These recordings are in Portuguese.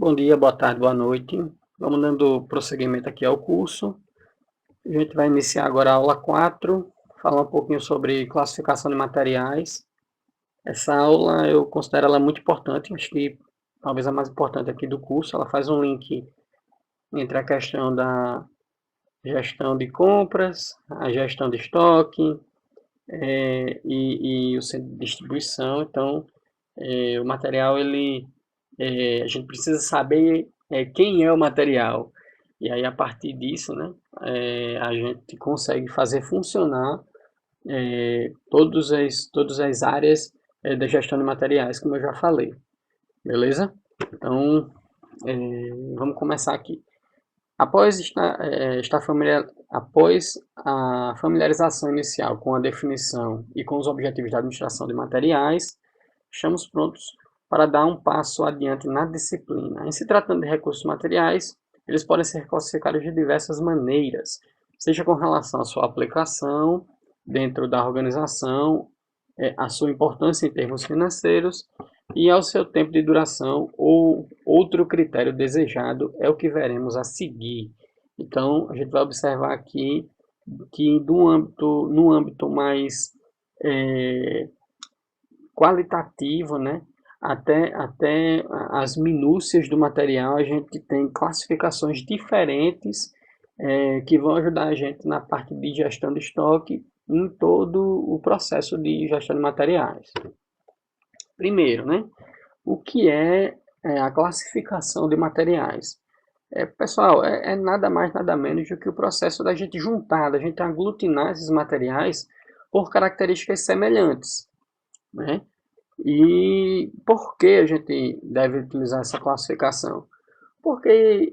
Bom dia, boa tarde, boa noite. Vamos dando prosseguimento aqui ao curso. A gente vai iniciar agora a aula 4, falar um pouquinho sobre classificação de materiais. Essa aula eu considero ela muito importante, acho que talvez a mais importante aqui do curso. Ela faz um link entre a questão da gestão de compras, a gestão de estoque e o centro de distribuição. Então, o material, a gente precisa saber quem é o material. E aí, a partir disso, né, a gente consegue fazer funcionar todas as áreas da gestão de materiais, como eu já falei. Beleza? Então, vamos começar aqui. Após a familiarização inicial com a definição e com os objetivos da administração de materiais, estamos prontos para dar um passo adiante na disciplina. Em se tratando de recursos materiais, eles podem ser classificados de diversas maneiras, seja com relação à sua aplicação dentro da organização, a sua importância em termos financeiros e ao seu tempo de duração ou outro critério desejado é o que veremos a seguir. Então, a gente vai observar aqui que no âmbito mais qualitativo, né, até as minúcias do material, a gente tem classificações diferentes que vão ajudar a gente na parte de gestão de estoque em todo o processo de gestão de materiais. Primeiro, né, o que é a classificação de materiais? Pessoal, é nada mais, nada menos do que o processo da gente juntar, da gente aglutinar esses materiais por características semelhantes, né? E por que a gente deve utilizar essa classificação? Porque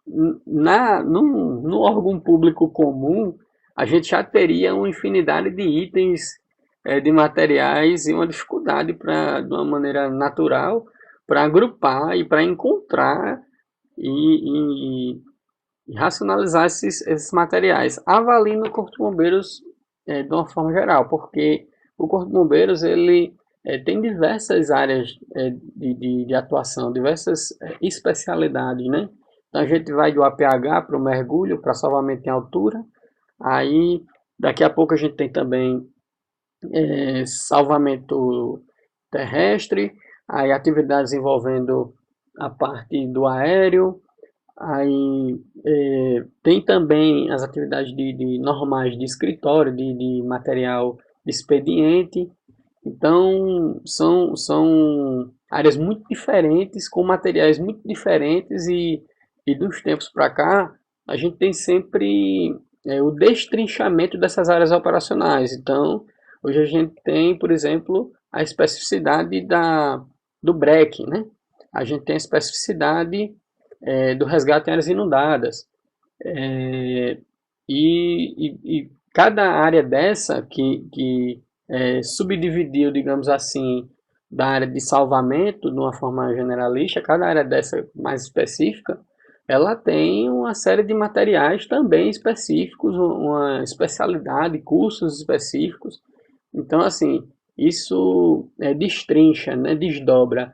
no órgão público comum, a gente já teria uma infinidade de itens de materiais e uma dificuldade de uma maneira natural, para agrupar e para encontrar e racionalizar esses materiais. Avalie no Corpo de Bombeiros de uma forma geral, porque o Corpo de Bombeiros ele tem diversas áreas de atuação, diversas especialidades, né? Então a gente vai do APH para o mergulho, para salvamento em altura. Aí daqui a pouco a gente tem também salvamento terrestre, aí atividades envolvendo a parte do aéreo, aí tem também as atividades normais de escritório, de material de expediente. Então são áreas muito diferentes, com materiais muito diferentes e dos tempos para cá a gente tem sempre o destrinchamento dessas áreas operacionais. Então hoje a gente tem, por exemplo, a especificidade do BREC, né? A gente tem a especificidade do resgate em áreas inundadas. E cada área dessa que subdividiu, digamos assim, da área de salvamento, de uma forma generalista, cada área dessa mais específica, ela tem uma série de materiais também específicos, uma especialidade, cursos específicos. Então, assim, isso destrincha, né, desdobra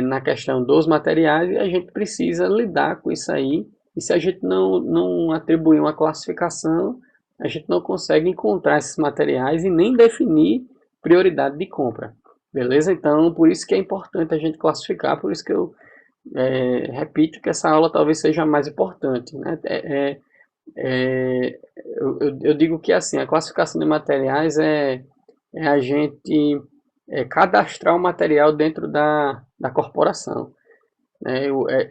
na questão dos materiais e a gente precisa lidar com isso aí. E se a gente não atribuir uma classificação, a gente não consegue encontrar esses materiais e nem definir prioridade de compra. Beleza? Então, por isso que é importante a gente classificar, por isso que eu repito que essa aula talvez seja a mais importante, né? Eu digo que assim, a classificação de materiais é a gente cadastrar o material dentro da corporação. Né?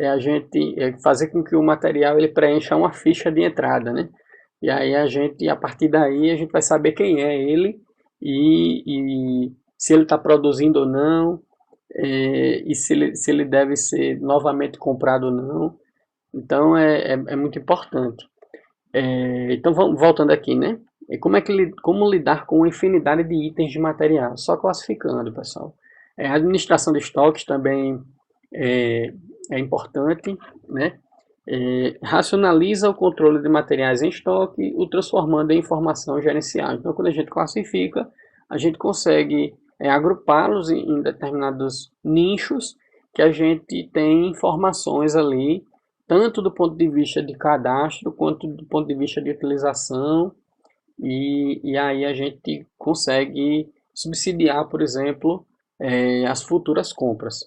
A gente fazer com que o material ele preencha uma ficha de entrada, né? E aí a partir daí, a gente vai saber quem é ele e se ele está produzindo ou não, e se ele deve ser novamente comprado ou não. Então, é muito importante. Então, vamos voltando aqui, né? Como lidar com uma infinidade de itens de material? Só classificando, pessoal. A administração de estoques também é importante, né? Racionaliza o controle de materiais em estoque, o transformando em informação gerencial. Então, quando a gente classifica, a gente consegue agrupá-los em determinados nichos que a gente tem informações ali, tanto do ponto de vista de cadastro, quanto do ponto de vista de utilização, e aí a gente consegue subsidiar, por exemplo, as futuras compras.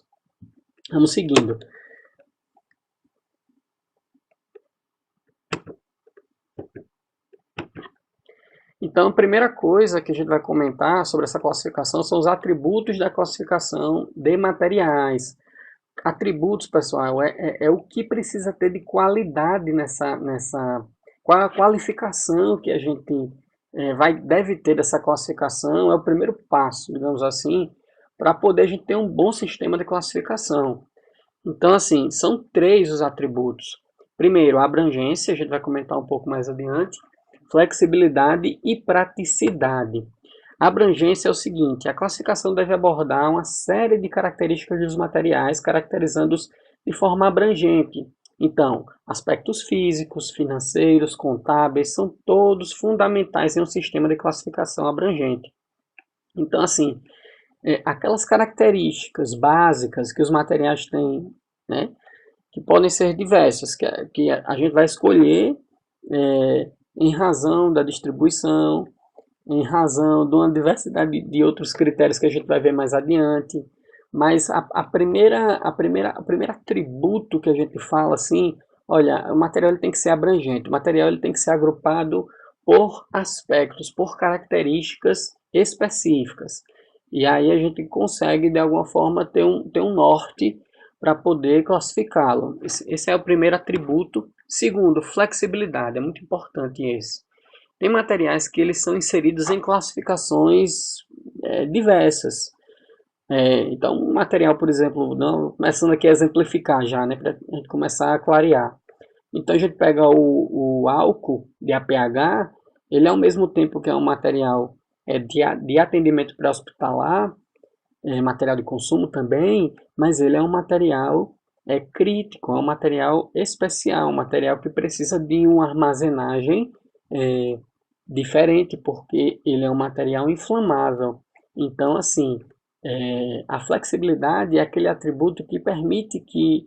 Vamos seguindo. Então, a primeira coisa que a gente vai comentar sobre essa classificação são os atributos da classificação de materiais. Atributos, pessoal, é o que precisa ter de qualidade qual a qualificação que a gente deve ter dessa classificação, é o primeiro passo, digamos assim, para poder a gente ter um bom sistema de classificação. Então, assim, são três os atributos. Primeiro, a abrangência, a gente vai comentar um pouco mais adiante, flexibilidade e praticidade. A abrangência é o seguinte: a classificação deve abordar uma série de características dos materiais, caracterizando-os de forma abrangente. Então, aspectos físicos, financeiros, contábeis, são todos fundamentais em um sistema de classificação abrangente. Então, assim, aquelas características básicas que os materiais têm, né, que podem ser diversas, que a gente vai escolher em razão da distribuição, em razão de uma diversidade de outros critérios que a gente vai ver mais adiante. Mas a primeira atributo que a gente fala assim, olha, o material ele tem que ser abrangente, o material ele tem que ser agrupado por aspectos, por características específicas. E aí a gente consegue, de alguma forma, ter um norte para poder classificá-lo. Esse é o primeiro atributo. Segundo, flexibilidade, é muito importante esse. Tem materiais que eles são inseridos em classificações diversas. Então, um material, por exemplo, começando aqui a exemplificar já, né, para a gente começar a clarear. Então, a gente pega o álcool de APH, ele ao mesmo tempo que é um material de atendimento pré-hospitalar, material de consumo também, mas ele é um material crítico, é um material especial, um material que precisa de uma armazenagem diferente, porque ele é um material inflamável. Então, assim, a flexibilidade é aquele atributo que permite que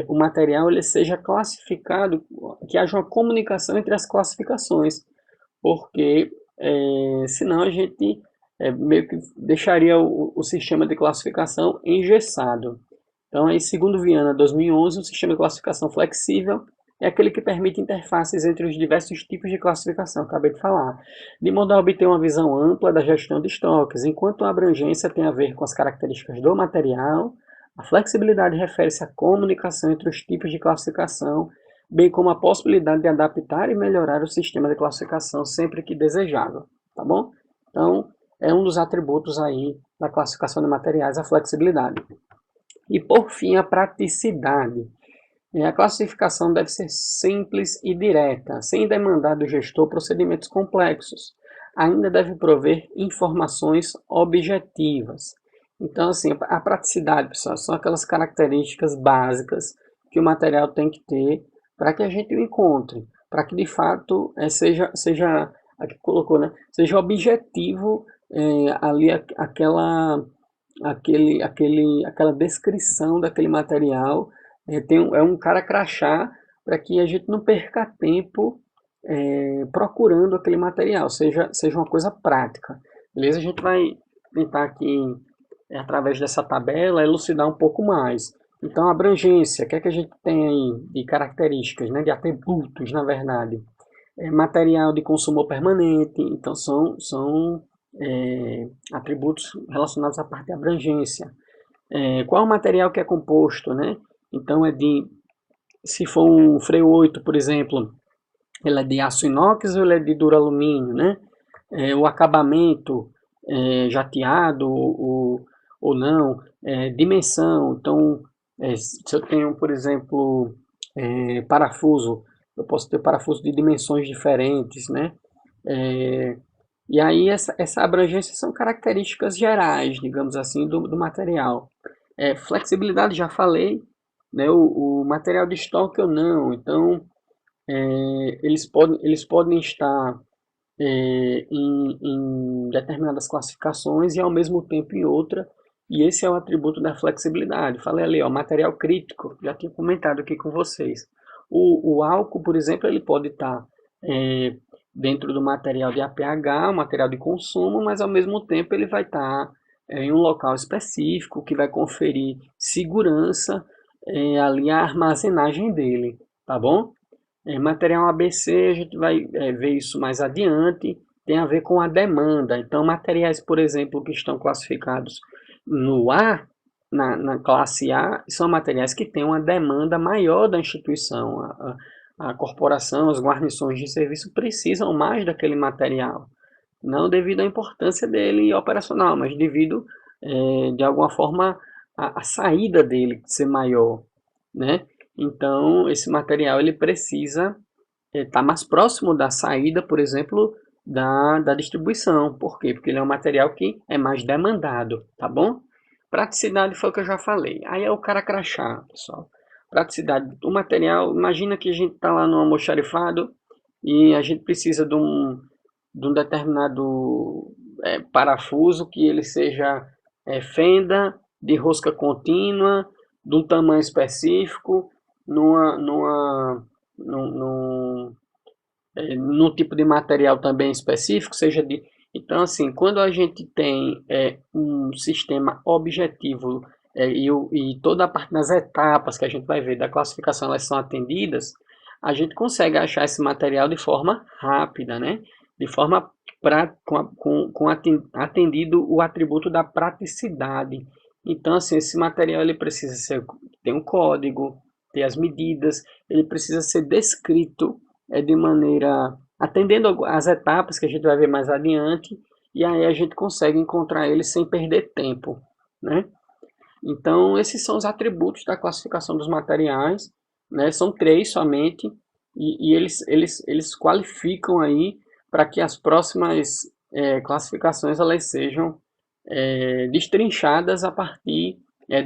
o material ele seja classificado, que haja uma comunicação entre as classificações, porque senão a gente meio que deixaria o sistema de classificação engessado. Então, aí, segundo Viana 2011, o sistema de classificação flexível é aquele que permite interfaces entre os diversos tipos de classificação, acabei de falar, de modo a obter uma visão ampla da gestão de estoques, enquanto a abrangência tem a ver com as características do material, a flexibilidade refere-se à comunicação entre os tipos de classificação, bem como a possibilidade de adaptar e melhorar o sistema de classificação sempre que desejável, tá bom? Então, é um dos atributos aí da classificação de materiais, a flexibilidade. E por fim, a praticidade. A classificação deve ser simples e direta, sem demandar do gestor procedimentos complexos. Ainda deve prover informações objetivas. Então, assim, a praticidade, pessoal, são aquelas características básicas que o material tem que ter para que a gente o encontre, para que de fato seja aqui colocou, né, seja objetivo ali aquela descrição daquele material, é um cara crachá para que a gente não perca tempo procurando aquele material, seja uma coisa prática. Beleza? A gente vai tentar aqui, através dessa tabela, elucidar um pouco mais. Então, a abrangência, o que é que a gente tem aí de características, né, de atributos, na verdade? Material de consumo permanente, então são atributos relacionados à parte de abrangência. Qual é o material que é composto, né? Então se for um freio 8, por exemplo, ele é de aço inox ou ele é de duralumínio, né? O acabamento jateado ou não, dimensão, então se eu tenho, por exemplo, parafuso, eu posso ter parafuso de dimensões diferentes, né? E aí essa abrangência são características gerais, digamos assim, do material. Flexibilidade, já falei, né? O material de estoque ou não, então eles podem estar em determinadas classificações e ao mesmo tempo em outra, E esse é o atributo da flexibilidade. Falei ali, ó, material crítico, já tinha comentado aqui com vocês. O álcool, por exemplo, ele pode estar dentro do material de APH, um material de consumo, mas ao mesmo tempo ele vai estar em um local específico que vai conferir segurança ali a armazenagem dele, tá bom? Material ABC, a gente vai ver isso mais adiante, tem a ver com a demanda. Então, materiais, por exemplo, que estão classificados no A, na classe A, são materiais que têm uma demanda maior da instituição. A corporação, as guarnições de serviço precisam mais daquele material. Não devido à importância dele operacional, mas devido, de alguma forma, a saída dele ser maior, né? Então, esse material ele precisa estar mais próximo da saída, por exemplo, da distribuição. Por quê? Porque ele é um material que é mais demandado, tá bom? Praticidade foi o que eu já falei. Aí é o cara crachá, pessoal. Praticidade do material. Imagina que a gente está lá no almoxarifado e a gente precisa de um determinado parafuso que ele seja fenda, de rosca contínua, de um tamanho específico, num tipo de material também específico, seja de. Então, assim, quando a gente tem um sistema objetivo e toda a parte das etapas que a gente vai ver da classificação elas são atendidas, a gente consegue achar esse material de forma rápida, né? De forma com atendido o atributo da praticidade. Então, assim, esse material ele precisa ter um código, ter as medidas, ele precisa ser descrito de maneira atendendo as etapas que a gente vai ver mais adiante, e aí a gente consegue encontrar ele sem perder tempo, né? Então, esses são os atributos da classificação dos materiais, né? São 3 somente, e eles qualificam aí para que as próximas classificações elas sejam destrinchadas a partir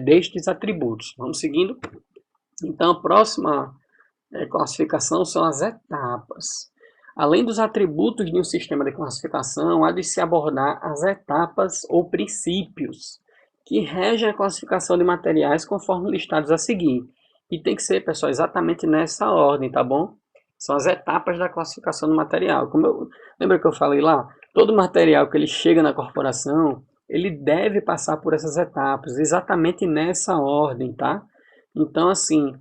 destes atributos. Vamos seguindo? Então, a próxima classificação são as etapas. Além dos atributos de um sistema de classificação, há de se abordar as etapas ou princípios que regem a classificação de materiais conforme listados a seguir. E tem que ser, pessoal, exatamente nessa ordem, tá bom? São as etapas da classificação do material. Lembra que eu falei lá? Todo material que ele chega na corporação, ele deve passar por essas etapas, exatamente nessa ordem, tá? Então, assim,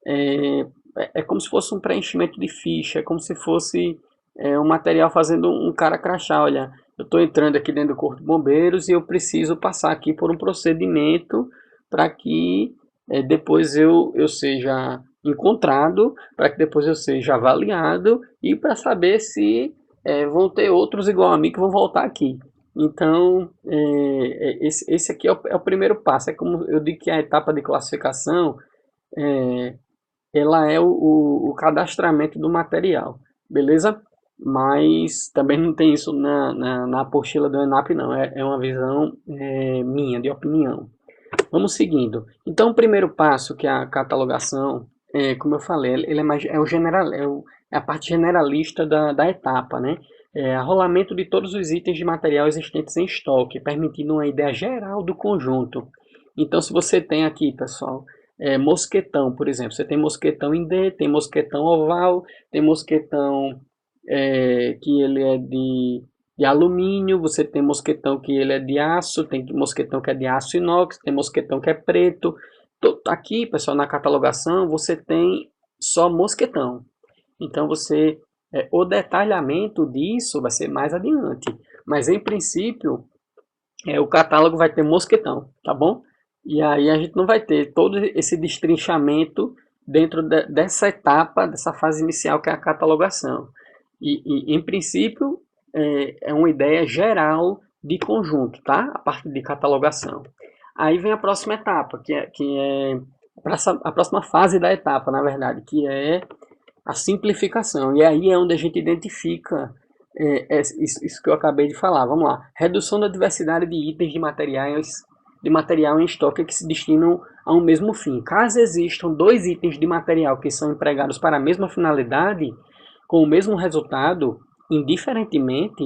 é como se fosse um preenchimento de ficha, é como se fosse um material fazendo um cara crachá. Olha, eu estou entrando aqui dentro do Corpo de Bombeiros e eu preciso passar aqui por um procedimento para que depois eu seja encontrado, para que depois eu seja avaliado e para saber se vão ter outros igual a mim que vão voltar aqui. Então, esse aqui é o primeiro passo. É como eu digo que a etapa de classificação ela é o cadastramento do material, beleza? Mas também não tem isso na apostila do ENAP, não. É uma visão minha, de opinião. Vamos seguindo. Então, o primeiro passo, que é a catalogação, como eu falei, ele é a parte generalista da etapa, né? Arrolamento de todos os itens de material existentes em estoque, permitindo uma ideia geral do conjunto. Então, se você tem aqui, pessoal, mosquetão, por exemplo, você tem mosquetão em D, tem mosquetão oval, tem mosquetão que ele é de alumínio, você tem mosquetão que ele é de aço, tem mosquetão que é de aço inox, tem mosquetão que é preto. Aqui, pessoal, na catalogação, você tem só mosquetão. Então, o detalhamento disso vai ser mais adiante. Mas, em princípio, o catálogo vai ter mosquetão, tá bom? E aí a gente não vai ter todo esse destrinchamento dentro dessa etapa, dessa fase inicial que é a catalogação. E em princípio, é uma ideia geral de conjunto, tá? A parte de catalogação. Aí vem a próxima etapa, que é a próxima fase da etapa, na verdade, que é a simplificação. E aí é onde a gente identifica isso que eu acabei de falar. Vamos lá. Redução da diversidade de itens de material em estoque que se destinam a um mesmo fim. Caso existam 2 itens de material que são empregados para a mesma finalidade, com o mesmo resultado, indiferentemente,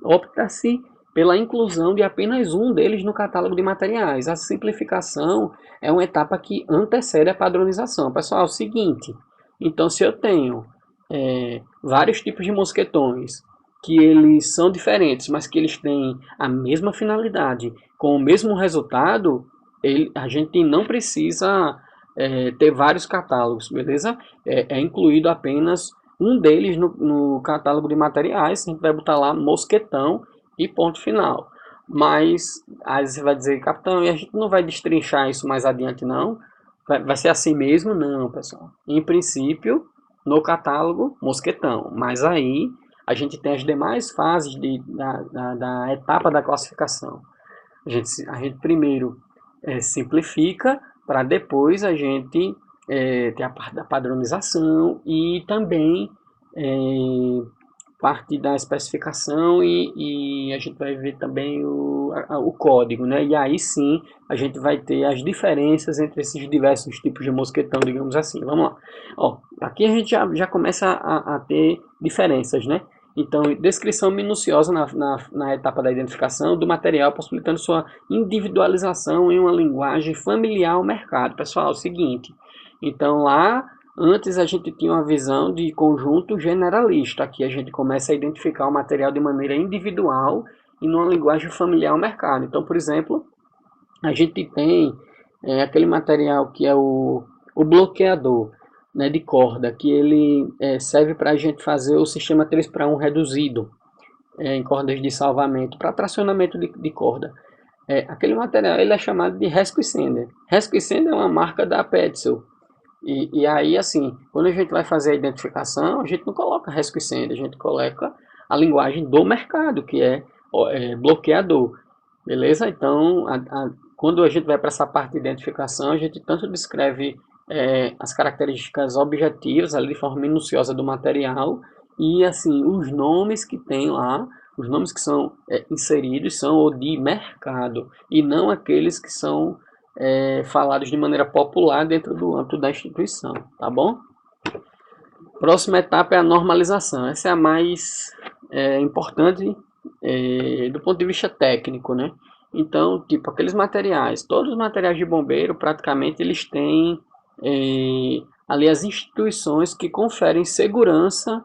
opta-se pela inclusão de apenas um deles no catálogo de materiais. A simplificação é uma etapa que antecede a padronização. Pessoal, é o seguinte, então se eu tenho vários tipos de mosquetões, que eles são diferentes, mas que eles têm a mesma finalidade, com o mesmo resultado, a gente não precisa ter vários catálogos, beleza? É incluído apenas um deles no catálogo de materiais, a gente vai botar lá mosquetão e ponto final. Mas aí você vai dizer, capitão, e a gente não vai destrinchar isso mais adiante não? Vai ser assim mesmo? Não, pessoal. Em princípio, no catálogo, mosquetão. Mas aí a gente tem as demais fases da etapa da classificação. A gente primeiro simplifica, para depois a gente ter a parte da padronização e também parte da especificação e a gente vai ver também o código, né? E aí sim a gente vai ter as diferenças entre esses diversos tipos de mosquetão, digamos assim. Vamos lá. Ó, aqui a gente já começa a ter diferenças, né? Então, descrição minuciosa na etapa da identificação do material, possibilitando sua individualização em uma linguagem familiar ao mercado. Pessoal, é o seguinte, então lá antes a gente tinha uma visão de conjunto generalista. Aqui a gente começa a identificar o material de maneira individual e numa linguagem familiar ao mercado. Então, por exemplo, a gente tem aquele material que é o bloqueador, né, de corda, que ele serve para a gente fazer o sistema 3:1 reduzido em cordas de salvamento, para tracionamento de corda. Aquele material ele é chamado de Resquisander. Resquisander é uma marca da Petzl. E aí, assim, quando a gente vai fazer a identificação, a gente não coloca Resquisander, a gente coloca a linguagem do mercado, que é bloqueador. Beleza? Então, quando a gente vai para essa parte de identificação, a gente tanto descreve as características objetivas, ali de forma minuciosa do material, e assim, os nomes que tem lá, os nomes que são inseridos são o de mercado, e não aqueles que são falados de maneira popular dentro do âmbito da instituição, tá bom? Próxima etapa é a normalização. Essa é a mais importante do ponto de vista técnico, né? Então, tipo, aqueles materiais, todos os materiais de bombeiro, praticamente, eles têm ali as instituições que conferem segurança,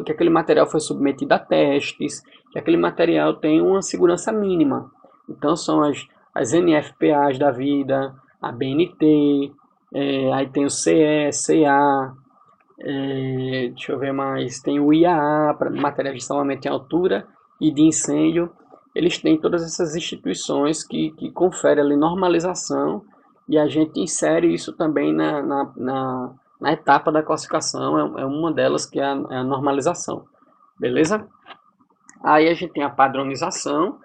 que aquele material foi submetido a testes, que aquele material tem uma segurança mínima. Então, são as NFPAs da vida, a BNT, aí tem o CE, CA, deixa eu ver mais, tem o IAA, para materiais de salvamento em altura e de incêndio. Eles têm todas essas instituições que conferem ali normalização e a gente insere isso também na etapa da classificação, é uma delas que é a normalização, beleza? Aí a gente tem a padronização,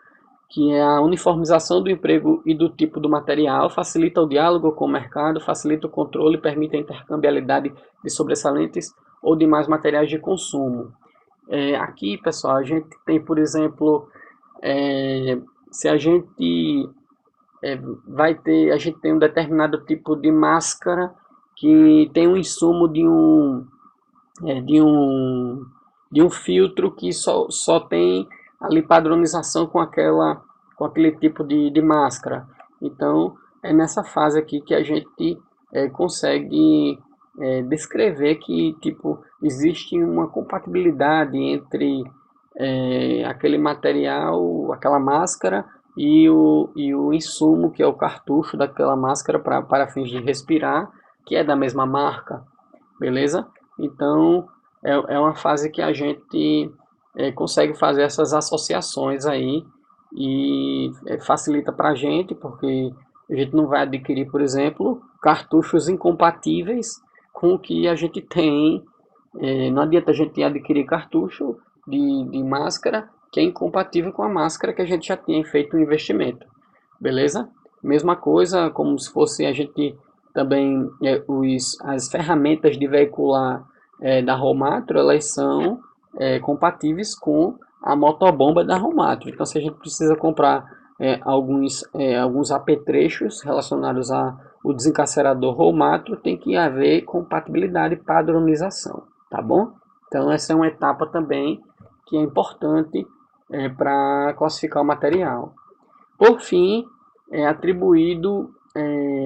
que é a uniformização do emprego e do tipo do material, facilita o diálogo com o mercado, facilita o controle, permite a intercambiabilidade de sobressalentes ou demais materiais de consumo. Aqui, pessoal, a gente tem, por exemplo, se a gente a gente tem um determinado tipo de máscara que tem um insumo de um filtro que só tem ali padronização com aquele tipo de máscara. Então é nessa fase aqui que a gente consegue descrever que tipo existe uma compatibilidade entre aquele material, aquela máscara e o insumo, que é o cartucho daquela máscara para fins de respirar, que é da mesma marca, beleza? Então é uma fase que a gente consegue fazer essas associações aí e facilita para a gente, porque a gente não vai adquirir, por exemplo, cartuchos incompatíveis com o que a gente tem. Não adianta a gente adquirir cartucho de máscara que é incompatível com a máscara que a gente já tinha feito o investimento, beleza? Mesma coisa, como se fosse a gente também, as ferramentas de veicular da Romatro, elas são compatíveis com a motobomba da Romatro. Então, se a gente precisa comprar alguns apetrechos relacionados ao desencarcerador Romatro, tem que haver compatibilidade e padronização, tá bom? Então, essa é uma etapa também que é importante para classificar o material. Por fim, é atribuído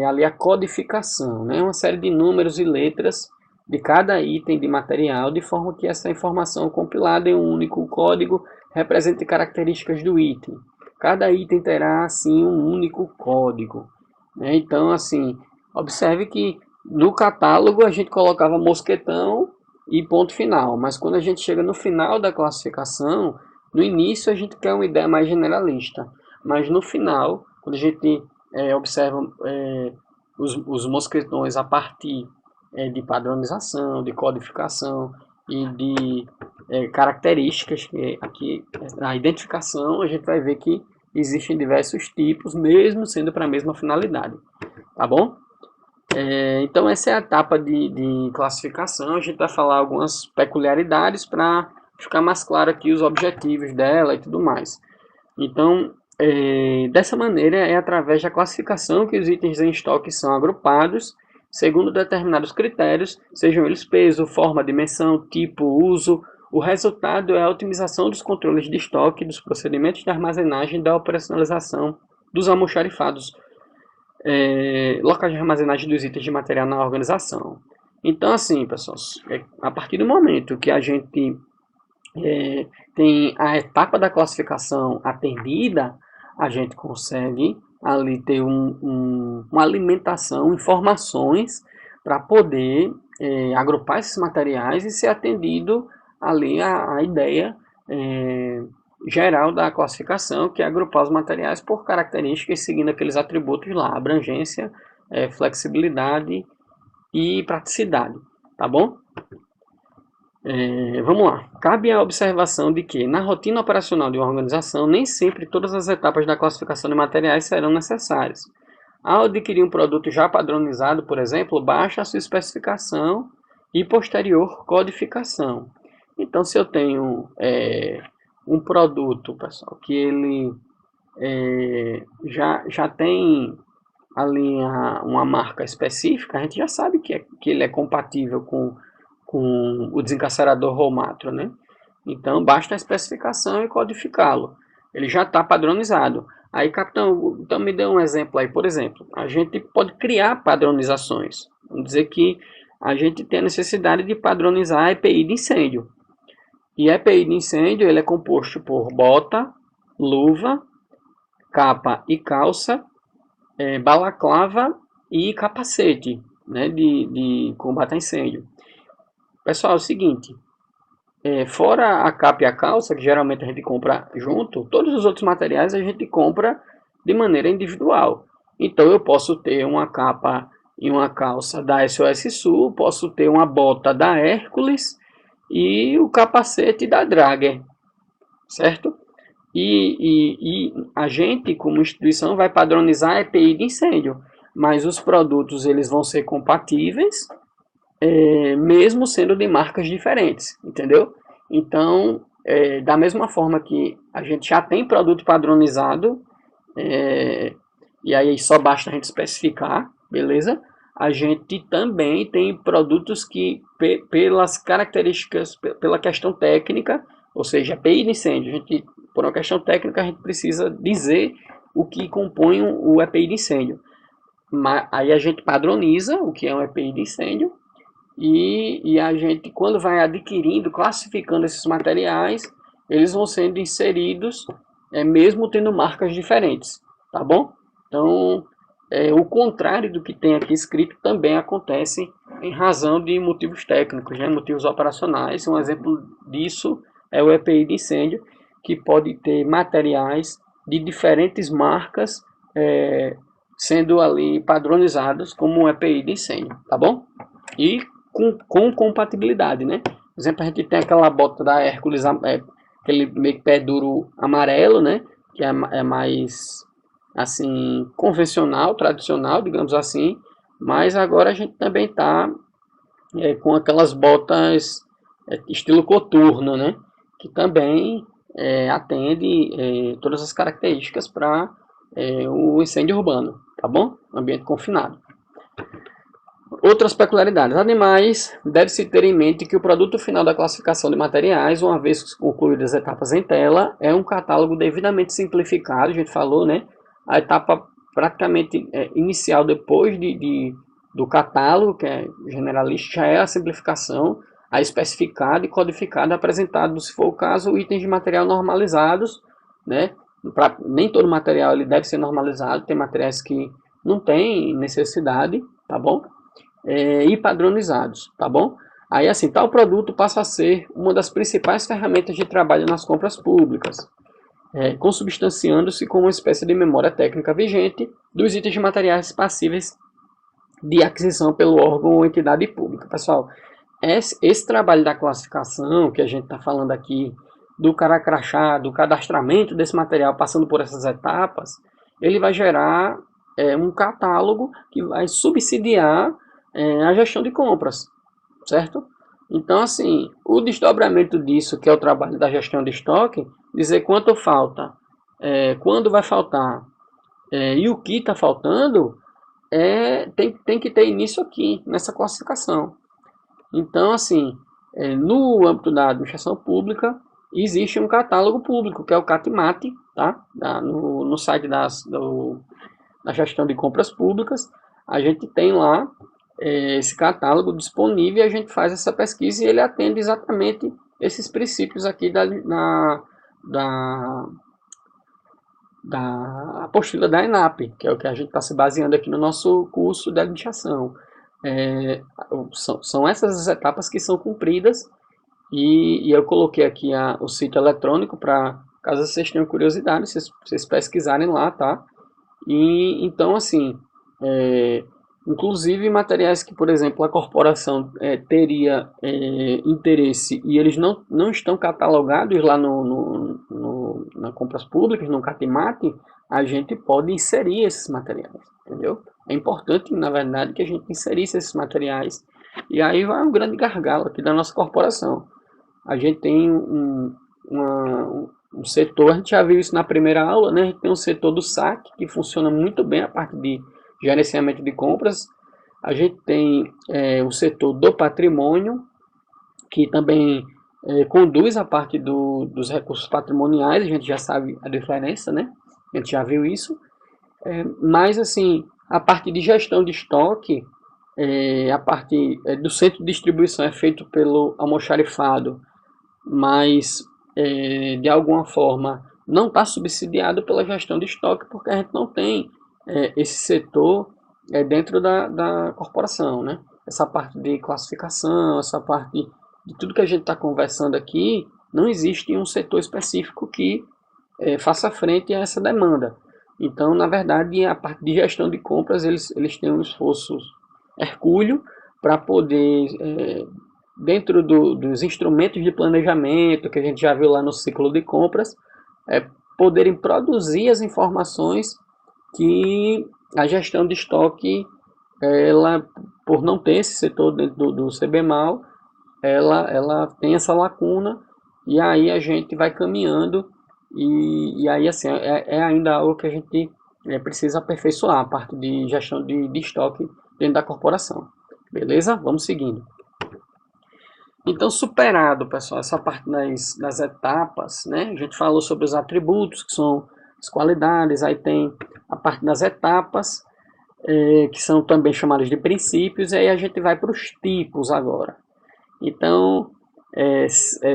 ali a codificação, né? Uma série de números e letras de cada item de material, de forma que essa informação compilada em um único código represente características do item. Cada item terá, assim, um único código, né? Então, assim, observe que no catálogo a gente colocava mosquetão e ponto final, mas quando a gente chega no final da classificação, no início a gente quer uma ideia mais generalista, mas no final, quando a gente observa os mosquetões a partir de padronização, de codificação e de características, que aqui a identificação, a gente vai ver que existem diversos tipos, mesmo sendo para a mesma finalidade, tá bom? Então essa é a etapa de classificação. A gente vai falar algumas peculiaridades para ficar mais claro aqui os objetivos dela e tudo mais. Então, dessa maneira, é através da classificação que os itens em estoque são agrupados segundo determinados critérios, sejam eles peso, forma, dimensão, tipo, uso. O resultado é a otimização dos controles de estoque, dos procedimentos de armazenagem e da operacionalização dos almoxarifados, locais de armazenagem dos itens de material na organização. Então, assim, pessoal, a partir do momento que a gente tem a etapa da classificação atendida, a gente consegue ali ter uma alimentação, informações para poder agrupar esses materiais e ser atendido ali a ideia geral da classificação, que é agrupar os materiais por características seguindo aqueles atributos lá, abrangência, flexibilidade e praticidade, tá bom? Vamos lá. Cabe a observação de que, na rotina operacional de uma organização, nem sempre todas as etapas da classificação de materiais serão necessárias. Ao adquirir um produto já padronizado, por exemplo, basta a sua especificação e posterior codificação. Então, se eu tenho um produto, pessoal, que ele já tem ali uma marca específica, a gente já sabe que ele é compatível com o desencarcerador Rolmatro, né? Então, basta a especificação e codificá-lo. Ele já está padronizado. Aí, capitão, então me dê um exemplo aí. Por exemplo, a gente pode criar padronizações. Vamos dizer que a gente tem a necessidade de padronizar a EPI de incêndio. E a EPI de incêndio ele é composto por bota, luva, capa e calça, balaclava e capacete, né, de combate a incêndio. Pessoal, é o seguinte, fora a capa e a calça, que geralmente a gente compra junto, todos os outros materiais a gente compra de maneira individual. Então eu posso ter uma capa e uma calça da SOS Sul, posso ter uma bota da Hércules e o capacete da Drager, certo? E a gente, como instituição, vai padronizar a EPI de incêndio, mas os produtos eles vão ser compatíveis, mesmo sendo de marcas diferentes, entendeu? Então, da mesma forma que a gente já tem produto padronizado, e aí só basta a gente especificar, beleza? A gente também tem produtos que, pelas características, pela questão técnica, ou seja, EPI de incêndio, a gente, por uma questão técnica, a gente precisa dizer o que compõe o EPI de incêndio. Aí a gente padroniza o que é um EPI de incêndio, e a gente, quando vai adquirindo, classificando esses materiais, eles vão sendo inseridos, mesmo tendo marcas diferentes, tá bom? Então, o contrário do que tem aqui escrito também acontece em razão de motivos técnicos, né? Motivos operacionais. Um exemplo disso é o EPI de incêndio, que pode ter materiais de diferentes marcas sendo ali padronizados como um EPI de incêndio, tá bom? E com compatibilidade, né? Por exemplo, a gente tem aquela bota da Hércules, aquele meio que pé duro amarelo, né? Que é mais, assim, convencional, tradicional, digamos assim. Mas agora a gente também tá com aquelas botas estilo coturno, né? Que também atende todas as características para o incêndio urbano, tá bom? Ambiente confinado. Outras peculiaridades. Ademais, deve-se ter em mente que o produto final da classificação de materiais, uma vez concluídas as etapas em tela, é um catálogo devidamente simplificado, a gente falou, né? A etapa praticamente inicial depois do catálogo, que é generalista, já é a simplificação, a especificada e codificada, apresentado, se for o caso, itens de material normalizados, né? Nem todo material ele deve ser normalizado, tem materiais que não tem necessidade, tá bom? E padronizados, tá bom? Aí assim, tal produto passa a ser uma das principais ferramentas de trabalho nas compras públicas, consubstanciando-se com uma espécie de memória técnica vigente dos itens de materiais passíveis de aquisição pelo órgão ou entidade pública. Pessoal, esse trabalho da classificação que a gente está falando aqui, do cara crachá, do cadastramento desse material, passando por essas etapas, ele vai gerar um catálogo que vai subsidiar a gestão de compras, certo? Então, assim, o desdobramento disso, que é o trabalho da gestão de estoque, dizer quanto falta, quando vai faltar e o que está faltando, tem que ter início aqui, nessa classificação. Então, assim, no âmbito da administração pública, existe um catálogo público, que é o CATMAT, tá? No site da gestão de compras públicas, a gente tem lá esse catálogo disponível e a gente faz essa pesquisa e ele atende exatamente esses princípios aqui da apostila da ENAP, que é o que a gente está se baseando aqui no nosso curso de administração. São essas as etapas que são cumpridas e eu coloquei aqui o sítio eletrônico para, caso vocês tenham curiosidade, vocês pesquisarem lá, tá? E então, assim, inclusive materiais que, por exemplo, a corporação teria interesse e eles não estão catalogados lá na compras públicas, no CATMAT, a gente pode inserir esses materiais, entendeu? É importante, na verdade, que a gente inserisse esses materiais. E aí vai um grande gargalo aqui da nossa corporação. A gente tem um setor, a gente já viu isso na primeira aula, né? A gente tem um setor do saque, que funciona muito bem a parte de gerenciamento de compras. A gente tem o setor do patrimônio, que também conduz a parte dos recursos patrimoniais, a gente já sabe a diferença, né? A gente já viu isso. Mas, assim, a parte de gestão de estoque, a parte do centro de distribuição é feito pelo almoxarifado, mas de alguma forma não está subsidiado pela gestão de estoque, porque a gente não tem esse setor dentro da corporação, né? Essa parte de classificação, essa parte de tudo que a gente está conversando aqui, não existe um setor específico que faça frente a essa demanda. Então, na verdade, a parte de gestão de compras, eles têm um esforço hercúleo para poder, dentro dos instrumentos de planejamento, que a gente já viu lá no ciclo de compras, poderem produzir as informações que a gestão de estoque, ela, por não ter esse setor dentro do CBMAL, ela tem essa lacuna, e aí a gente vai caminhando, e aí assim, ainda algo que a gente precisa aperfeiçoar, a parte de gestão de estoque dentro da corporação. Beleza? Vamos seguindo. Então, superado, pessoal, essa parte das etapas, né? A gente falou sobre os atributos, que são as qualidades, aí tem a parte das etapas, que são também chamadas de princípios, e aí a gente vai para os tipos agora. Então,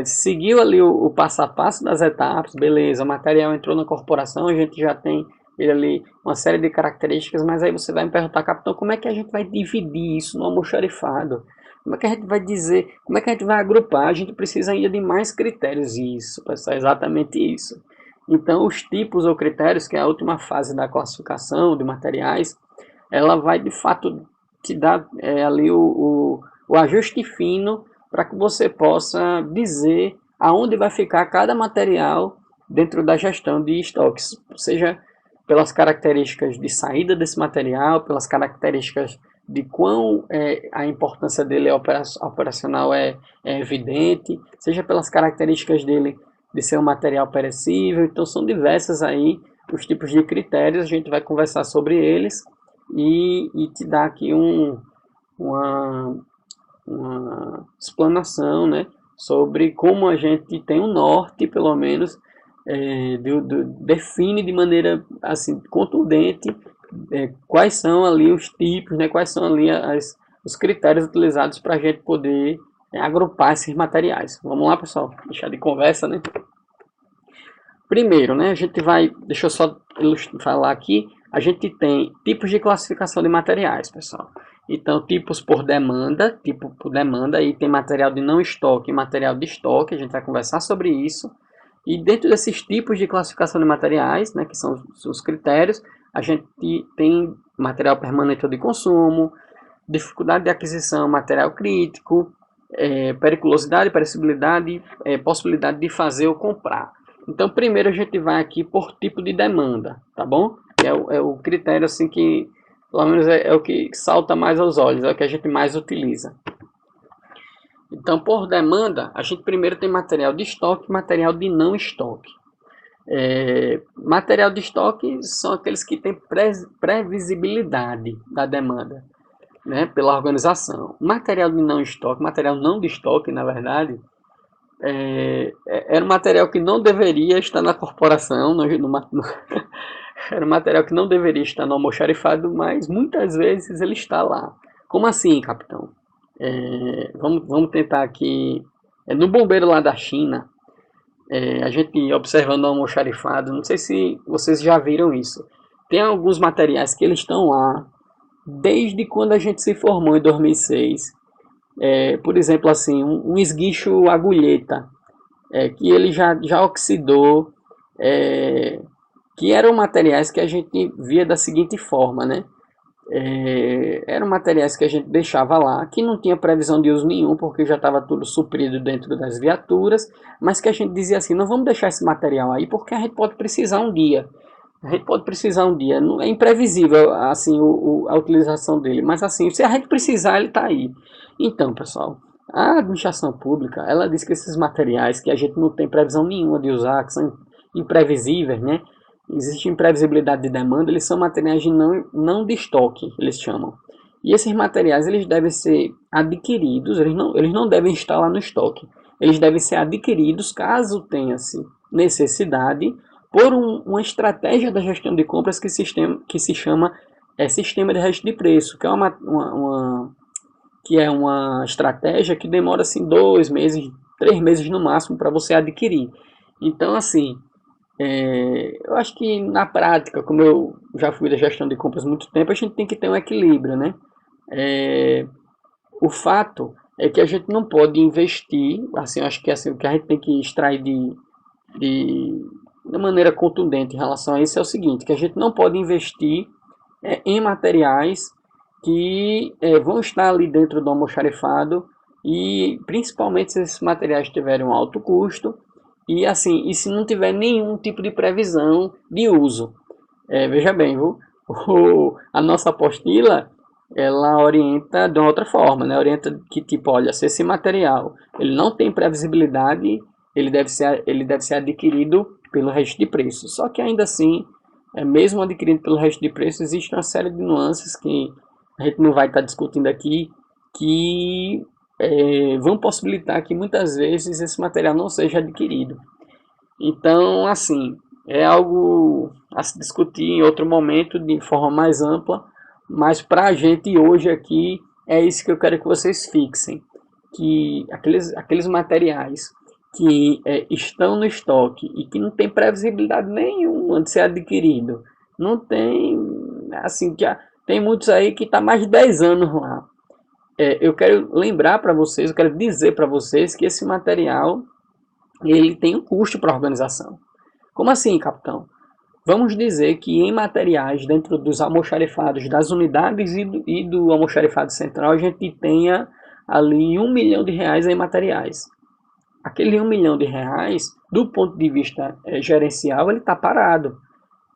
seguiu ali o passo a passo das etapas, beleza, o material entrou na corporação, a gente já tem ele ali uma série de características, mas aí você vai me perguntar, capitão, como é que a gente vai dividir isso no almoxarifado? Como é que a gente vai dizer, como é que a gente vai agrupar? A gente precisa ainda de mais critérios. Isso, pessoal, é exatamente isso. Então, os tipos ou critérios, que é a última fase da classificação de materiais, ela vai de fato te dar ali o ajuste fino para que você possa dizer aonde vai ficar cada material dentro da gestão de estoques, seja pelas características de saída desse material, pelas características de quão a importância dele operacional é evidente, seja pelas características dele de ser um material perecível. Então são diversas aí os tipos de critérios, a gente vai conversar sobre eles e te dar aqui uma explanação, né, sobre como a gente tem um norte, pelo menos, define de maneira assim contundente quais são ali os tipos, né, quais são ali os critérios utilizados para a gente poder agrupar esses materiais. Vamos lá, pessoal, deixar de conversa, né? Primeiro, né, a gente vai, deixa eu só falar aqui, a gente tem tipos de classificação de materiais, pessoal. Então, tipos por demanda, tipo por demanda, aí tem material de não estoque e material de estoque, a gente vai conversar sobre isso. E dentro desses tipos de classificação de materiais, né, que são os critérios, a gente tem material permanente ou de consumo, dificuldade de aquisição, material crítico, periculosidade, perecibilidade, possibilidade de fazer ou comprar. Então, primeiro a gente vai aqui por tipo de demanda, tá bom? É o critério assim que, pelo menos é o que salta mais aos olhos, é o que a gente mais utiliza. Então, por demanda, a gente primeiro tem material de estoque e material de não estoque. Material de estoque são aqueles que têm previsibilidade da demanda, né, pela organização. Material de não estoque, material não de estoque, na verdade, era um material que não deveria estar na corporação, era um material que não deveria estar no almoxarifado, mas muitas vezes ele está lá. Como assim, capitão? Vamos tentar aqui. No bombeiro lá da China, a gente observando o almoxarifado, não sei se vocês já viram isso. Tem alguns materiais que eles estão lá desde quando a gente se formou em 2006. Por exemplo, assim, um esguicho agulheta, que ele já oxidou, que eram materiais que a gente via da seguinte forma, né? Eram materiais que a gente deixava lá, que não tinha previsão de uso nenhum, porque já estava tudo suprido dentro das viaturas, mas que a gente dizia assim, não vamos deixar esse material aí, porque a gente pode precisar um dia. A gente pode precisar um dia, é imprevisível assim a utilização dele, mas assim, se a gente precisar, ele está aí. Então, pessoal, a administração pública, ela diz que esses materiais que a gente não tem previsão nenhuma de usar, que são imprevisíveis, né? Existe imprevisibilidade de demanda, eles são materiais de não de estoque, eles chamam. E esses materiais, eles devem ser adquiridos, eles não devem estar lá no estoque. Eles devem ser adquiridos caso tenha-se necessidade por uma estratégia da gestão de compras que se chama sistema de registro de preço, que é uma estratégia que demora assim 2 meses, 3 meses no máximo para você adquirir. Então, assim, eu acho que na prática, como eu já fui da gestão de compras há muito tempo, a gente tem que ter um equilíbrio, né? O fato é que a gente não pode investir, assim, acho que assim, o que a gente tem que extrair de maneira contundente em relação a isso é o seguinte, que a gente não pode investir em materiais que vão estar ali dentro do almoxarifado e principalmente se esses materiais tiverem um alto custo e assim, e se não tiver nenhum tipo de previsão de uso. Veja bem, viu? A nossa apostila ela orienta de uma outra forma, né? Orienta que tipo, olha, se esse material ele não tem previsibilidade, ele deve ser adquirido pelo registro de preços. Só que ainda assim, mesmo adquirido pelo registro de preços, existe uma série de nuances que a gente não vai estar discutindo aqui, que vão possibilitar que muitas vezes esse material não seja adquirido. Então, assim, é algo a se discutir em outro momento de forma mais ampla, mas para a gente hoje aqui é isso que eu quero que vocês fixem, que aqueles materiais que estão no estoque e que não tem previsibilidade nenhuma de ser adquirido, não tem, assim, tem muitos aí que está mais de 10 anos lá. Eu quero lembrar para vocês, eu quero dizer para vocês que esse material ele tem um custo para a organização. Como assim, capitão? Vamos dizer que em materiais dentro dos almoxarifados das unidades e do almoxarifado central a gente tenha ali R$1 milhão em materiais. Aquele R$1 milhão, do ponto de vista gerencial, ele está parado.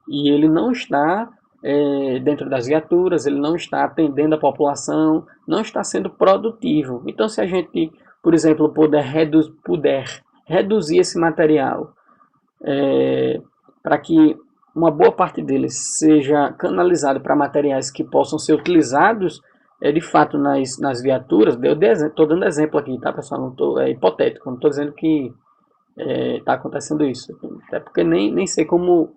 E ele não está dentro das viaturas, ele não está atendendo a população, não está sendo produtivo. Então, se a gente, por exemplo, puder reduzir esse material para que uma boa parte deles seja canalizado para materiais que possam ser utilizados de fato nas viaturas, estou dando exemplo aqui, tá, pessoal? Não tô, é hipotético, não estou dizendo que está acontecendo isso, até porque nem sei como,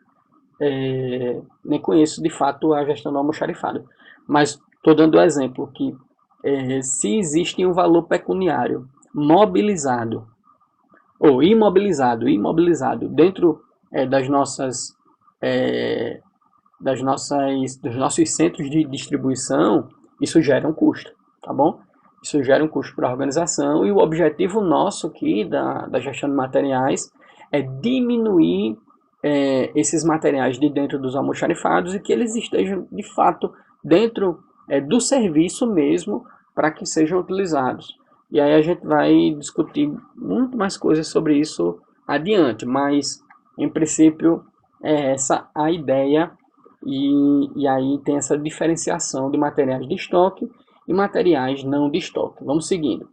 nem conheço de fato a gestão do almoxarifado, mas estou dando o exemplo que se existe um valor pecuniário mobilizado ou imobilizado dentro das nossas dos nossos centros de distribuição, isso gera um custo, tá bom? Isso gera um custo para a organização, e o objetivo nosso aqui da gestão de materiais é diminuir esses materiais de dentro dos almoxarifados, e que eles estejam de fato dentro do serviço mesmo, para que sejam utilizados. E aí a gente vai discutir muito mais coisas sobre isso adiante, mas em princípio é essa a ideia. E aí tem essa diferenciação de materiais de estoque e materiais não de estoque. Vamos seguindo.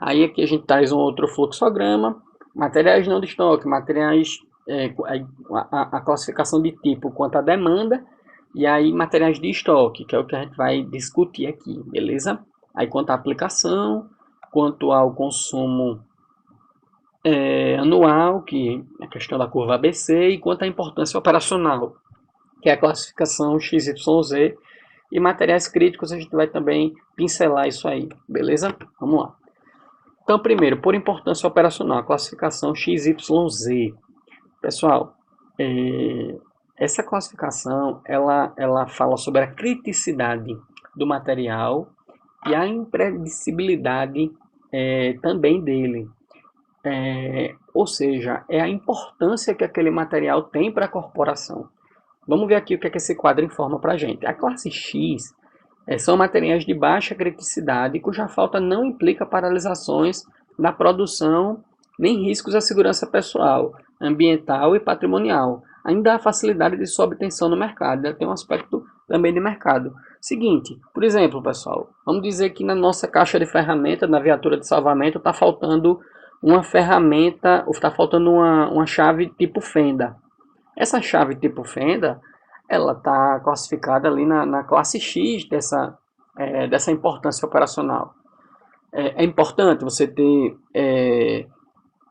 Aí aqui a gente traz um outro fluxograma. Materiais não de estoque, materiais, a classificação de tipo quanto à demanda. E aí materiais de estoque, que é o que a gente vai discutir aqui, beleza? Aí quanto à aplicação, quanto ao consumo anual, que é a questão da curva ABC, e quanto à importância operacional, que é a classificação XYZ, e materiais críticos a gente vai também pincelar isso aí, beleza? Vamos lá. Então, primeiro, por importância operacional, a classificação XYZ. Pessoal, essa classificação, ela fala sobre a criticidade do material e a imprevisibilidade também dele. Ou seja, é a importância que aquele material tem para a corporação. Vamos ver aqui o que é que esse quadro informa para a gente. A classe X são materiais de baixa criticidade, cuja falta não implica paralisações na produção nem riscos à segurança pessoal, ambiental e patrimonial. Ainda há facilidade de sua obtenção no mercado, tem um aspecto também de mercado. Seguinte, por exemplo, pessoal, vamos dizer que na nossa caixa de ferramenta, na viatura de salvamento, está faltando uma ferramenta, ou está faltando uma chave tipo fenda. Essa chave tipo fenda, ela está classificada ali na classe X dessa importância operacional. É importante você ter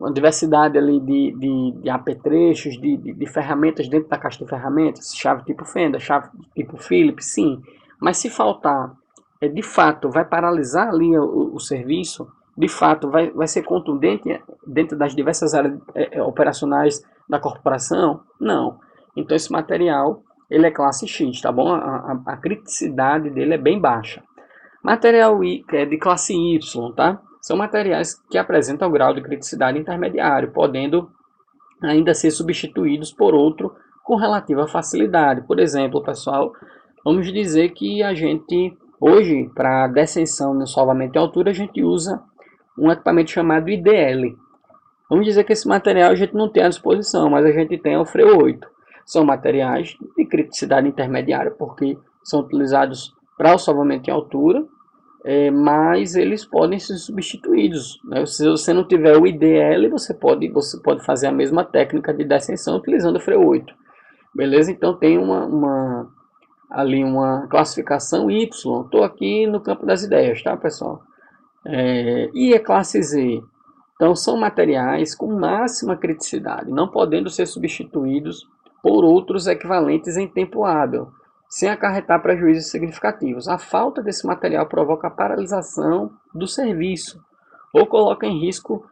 uma diversidade ali de apetrechos, de ferramentas dentro da caixa de ferramentas, chave tipo fenda, chave tipo Phillips, sim. Mas se faltar, de fato, vai paralisar ali o serviço, de fato, vai ser contundente dentro das diversas áreas operacionais da corporação? Não. Então esse material, ele é classe X, tá bom? A criticidade dele é bem baixa. Material que é de classe Y, tá? São materiais que apresentam grau de criticidade intermediário, podendo ainda ser substituídos por outro com relativa facilidade. Por exemplo, pessoal, vamos dizer que a gente, hoje, para descensão no salvamento em altura, a gente usa um equipamento chamado IDL. Vamos dizer que esse material a gente não tem à disposição, mas a gente tem o freio 8. São materiais de criticidade intermediária, porque são utilizados para o salvamento em altura, mas eles podem ser substituídos, né? Se você não tiver o IDL, você pode fazer a mesma técnica de descensão utilizando o freio 8. Beleza? Então tem ali uma classificação Y. Estou aqui no campo das ideias, tá, pessoal? E a classe Z? Então são materiais com máxima criticidade, não podendo ser substituídos por outros equivalentes em tempo hábil, sem acarretar prejuízos significativos. A falta desse material provoca a paralisação do serviço ou coloca em risco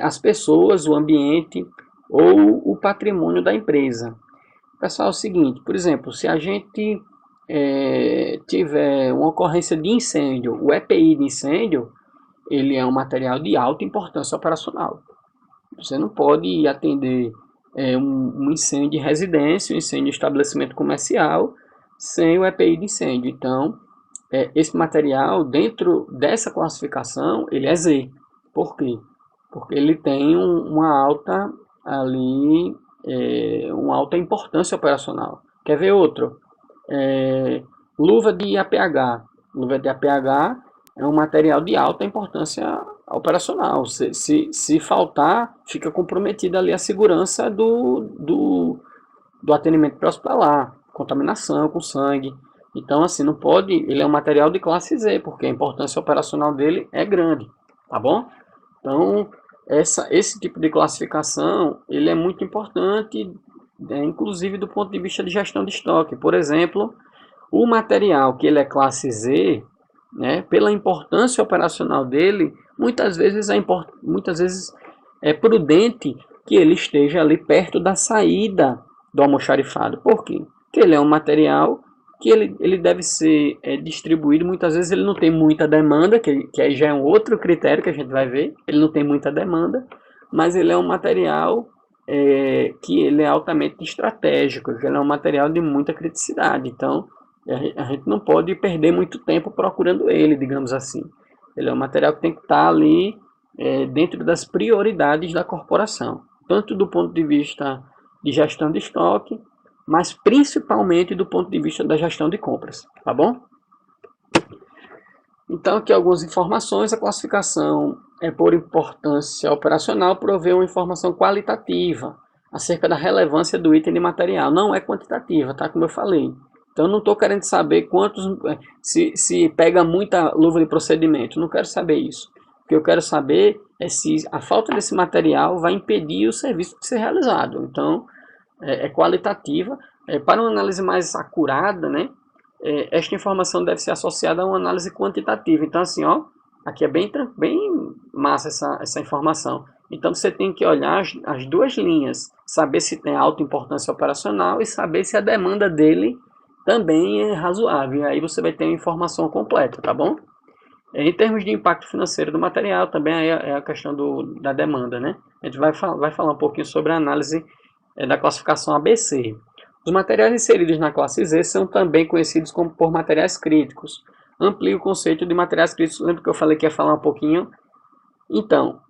as pessoas, o ambiente ou o patrimônio da empresa. Pessoal, é o seguinte, por exemplo, se a gente tiver uma ocorrência de incêndio, o EPI de incêndio, ele é um material de alta importância operacional. Você não pode atender um incêndio de residência, um incêndio de estabelecimento comercial, sem o EPI de incêndio. Então, esse material, dentro dessa classificação, ele é Z. Por quê? Porque ele tem uma alta importância operacional. Quer ver outro? Luva de APH. Luva de APH é um material de alta importância operacional. Se faltar, fica comprometida ali a segurança do atendimento pré-hospitalar, contaminação com sangue. Então, assim, não pode, ele é um material de classe Z, porque a importância operacional dele é grande, tá bom? Então, esse tipo de classificação, ele é muito importante, inclusive do ponto de vista de gestão de estoque. Por exemplo, o material que ele é classe Z, né, pela importância operacional dele, muitas vezes é prudente que ele esteja ali perto da saída do almoxarifado. Por quê? Porque ele é um material que ele deve ser distribuído, muitas vezes ele não tem muita demanda, que aí já é um outro critério que a gente vai ver, ele não tem muita demanda, mas ele é um material que ele é altamente estratégico, ele é um material de muita criticidade, então a gente não pode perder muito tempo procurando ele, digamos assim. Ele é um material que tem que estar ali dentro das prioridades da corporação, tanto do ponto de vista de gestão de estoque, mas principalmente do ponto de vista da gestão de compras, tá bom? Então, aqui algumas informações. A classificação é por importância operacional, provê uma informação qualitativa acerca da relevância do item de material. Não é quantitativa, tá? Como eu falei. Então, eu não estou querendo saber se pega muita luva de procedimento. Não quero saber isso. O que eu quero saber é se a falta desse material vai impedir o serviço de ser realizado. Então, é qualitativa. Para uma análise mais acurada, né? Esta informação deve ser associada a uma análise quantitativa. Então, assim, ó, aqui é bem massa essa informação. Então, você tem que olhar as duas linhas, saber se tem alta importância operacional e saber se a demanda dele também é razoável. E aí você vai ter a informação completa, tá bom? Em termos de impacto financeiro do material, também é a questão da demanda, né? A gente vai falar um pouquinho sobre a análise da classificação ABC. Os materiais inseridos na classe Z são também conhecidos como por materiais críticos. Amplia o conceito de materiais críticos. Lembra que eu falei que ia falar um pouquinho? Então,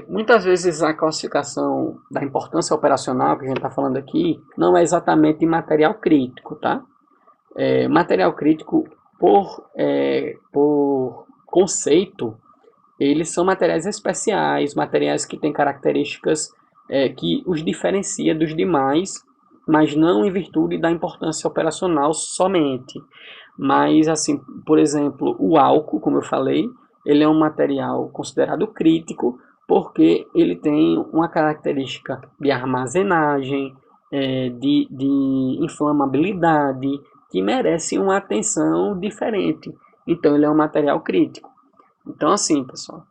muitas vezes a classificação da importância operacional que a gente está falando aqui não é exatamente material crítico, tá? Material crítico, por conceito, eles são materiais especiais, materiais que têm características que os diferencia dos demais, mas não em virtude da importância operacional somente. Mas, assim, por exemplo, o álcool, como eu falei, ele é um material considerado crítico porque ele tem uma característica de armazenagem, de inflamabilidade, que merece uma atenção diferente. Então, ele é um material crítico. Então, assim, pessoal,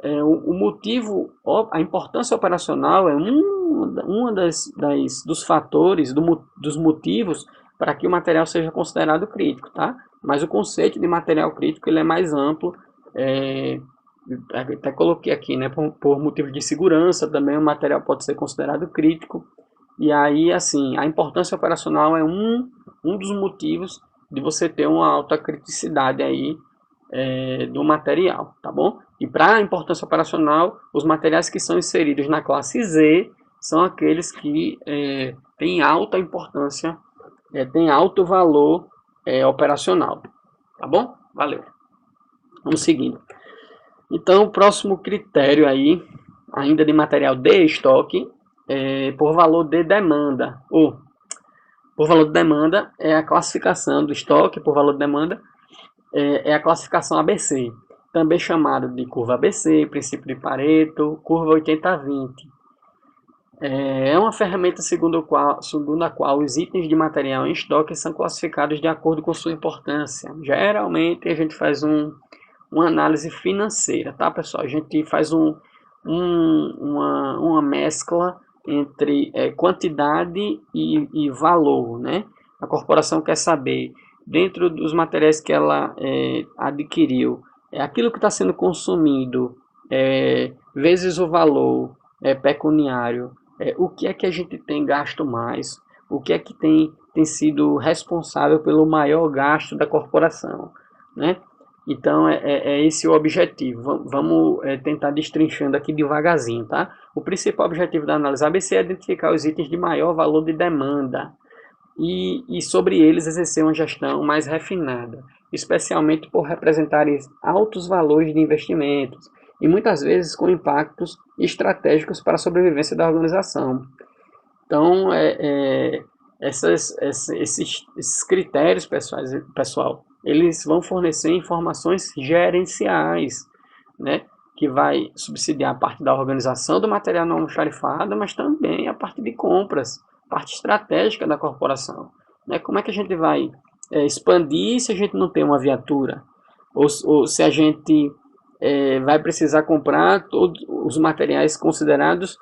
o motivo, a importância operacional é uma dos fatores, dos motivos para que o material seja considerado crítico, tá? Mas o conceito de material crítico ele é mais amplo, é, até coloquei aqui, né? Por motivos de segurança também o material pode ser considerado crítico. E aí, assim, a importância operacional é um dos motivos de você ter uma alta criticidade aí do material, tá bom? E para a importância operacional, os materiais que são inseridos na classe Z são aqueles que têm alta importância, têm alto valor operacional, tá bom? Valeu. Vamos seguindo. Então, o próximo critério aí, ainda de material de estoque, por valor de demanda, ou por valor de demanda é a classificação do estoque por valor de demanda, é a classificação ABC, também chamado de curva ABC, princípio de Pareto, curva 80-20. É uma ferramenta segundo a qual os itens de material em estoque são classificados de acordo com sua importância. Geralmente a gente faz uma análise financeira, tá, pessoal? A gente faz uma mescla entre quantidade e valor, né? A corporação quer saber, dentro dos materiais que ela adquiriu, aquilo que está sendo consumido, vezes o valor pecuniário, o que é que a gente tem gasto mais, o que é que tem sido responsável pelo maior gasto da corporação, né? Então, é esse o objetivo. Vamos tentar destrinchando aqui devagarzinho, tá? O principal objetivo da análise ABC é identificar os itens de maior valor de demanda e sobre eles exercer uma gestão mais refinada, especialmente por representarem altos valores de investimentos e muitas vezes com impactos estratégicos para a sobrevivência da organização. Então, Esses critérios pessoal, eles vão fornecer informações gerenciais, né? Que vai subsidiar a parte da organização do material não almoxarifado, mas também a parte de compras, parte estratégica da corporação, né? Como é que a gente vai expandir se a gente não tem uma viatura? Ou se a gente vai precisar comprar todos os materiais considerados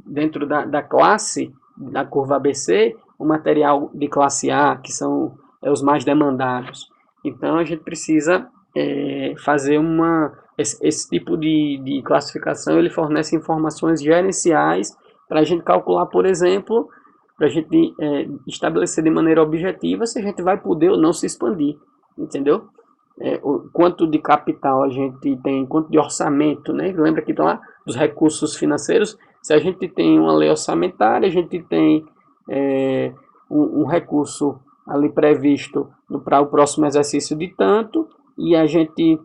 dentro da classe da curva ABC, o material de classe A, que são os mais demandados. Então a gente precisa fazer esse tipo de classificação, ele fornece informações gerenciais para a gente calcular, por exemplo, para a gente estabelecer de maneira objetiva se a gente vai poder ou não se expandir, entendeu? O quanto de capital a gente tem, quanto de orçamento, né? Lembra que tá lá dos recursos financeiros? Se a gente tem uma lei orçamentária, a gente tem um recurso ali previsto para o próximo exercício de tanto, e a gente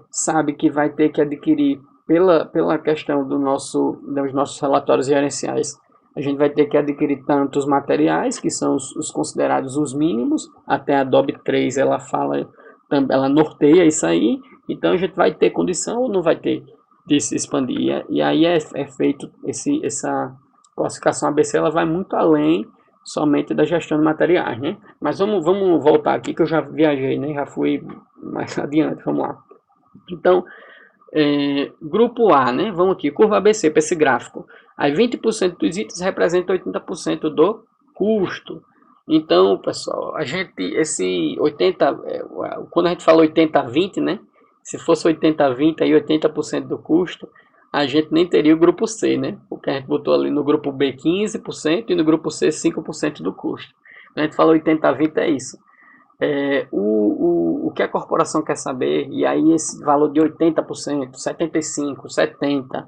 sabe que vai ter que adquirir pela questão dos nossos relatórios gerenciais, a gente vai ter que adquirir tantos materiais, que são os considerados os mínimos, até a DOB 3 ela norteia isso aí, então a gente vai ter condição ou não vai ter de se expandir. E aí é feito essa classificação ABC, ela vai muito além somente da gestão de materiais, né? Mas vamos voltar aqui que eu já viajei, né? Já fui mais adiante, vamos lá. Então, grupo A, né? Vamos aqui, curva ABC para esse gráfico. Aí 20% dos itens representam 80% do custo. Então, pessoal, esse 80, quando a gente fala 80-20, né? Se fosse 80-20, aí 80% do custo, a gente nem teria o grupo C, né? Porque a gente botou ali no grupo B 15% e no grupo C 5% do custo. Quando a gente fala 80-20 é isso. O que a corporação quer saber, e aí esse valor de 80%, 75%, 70%,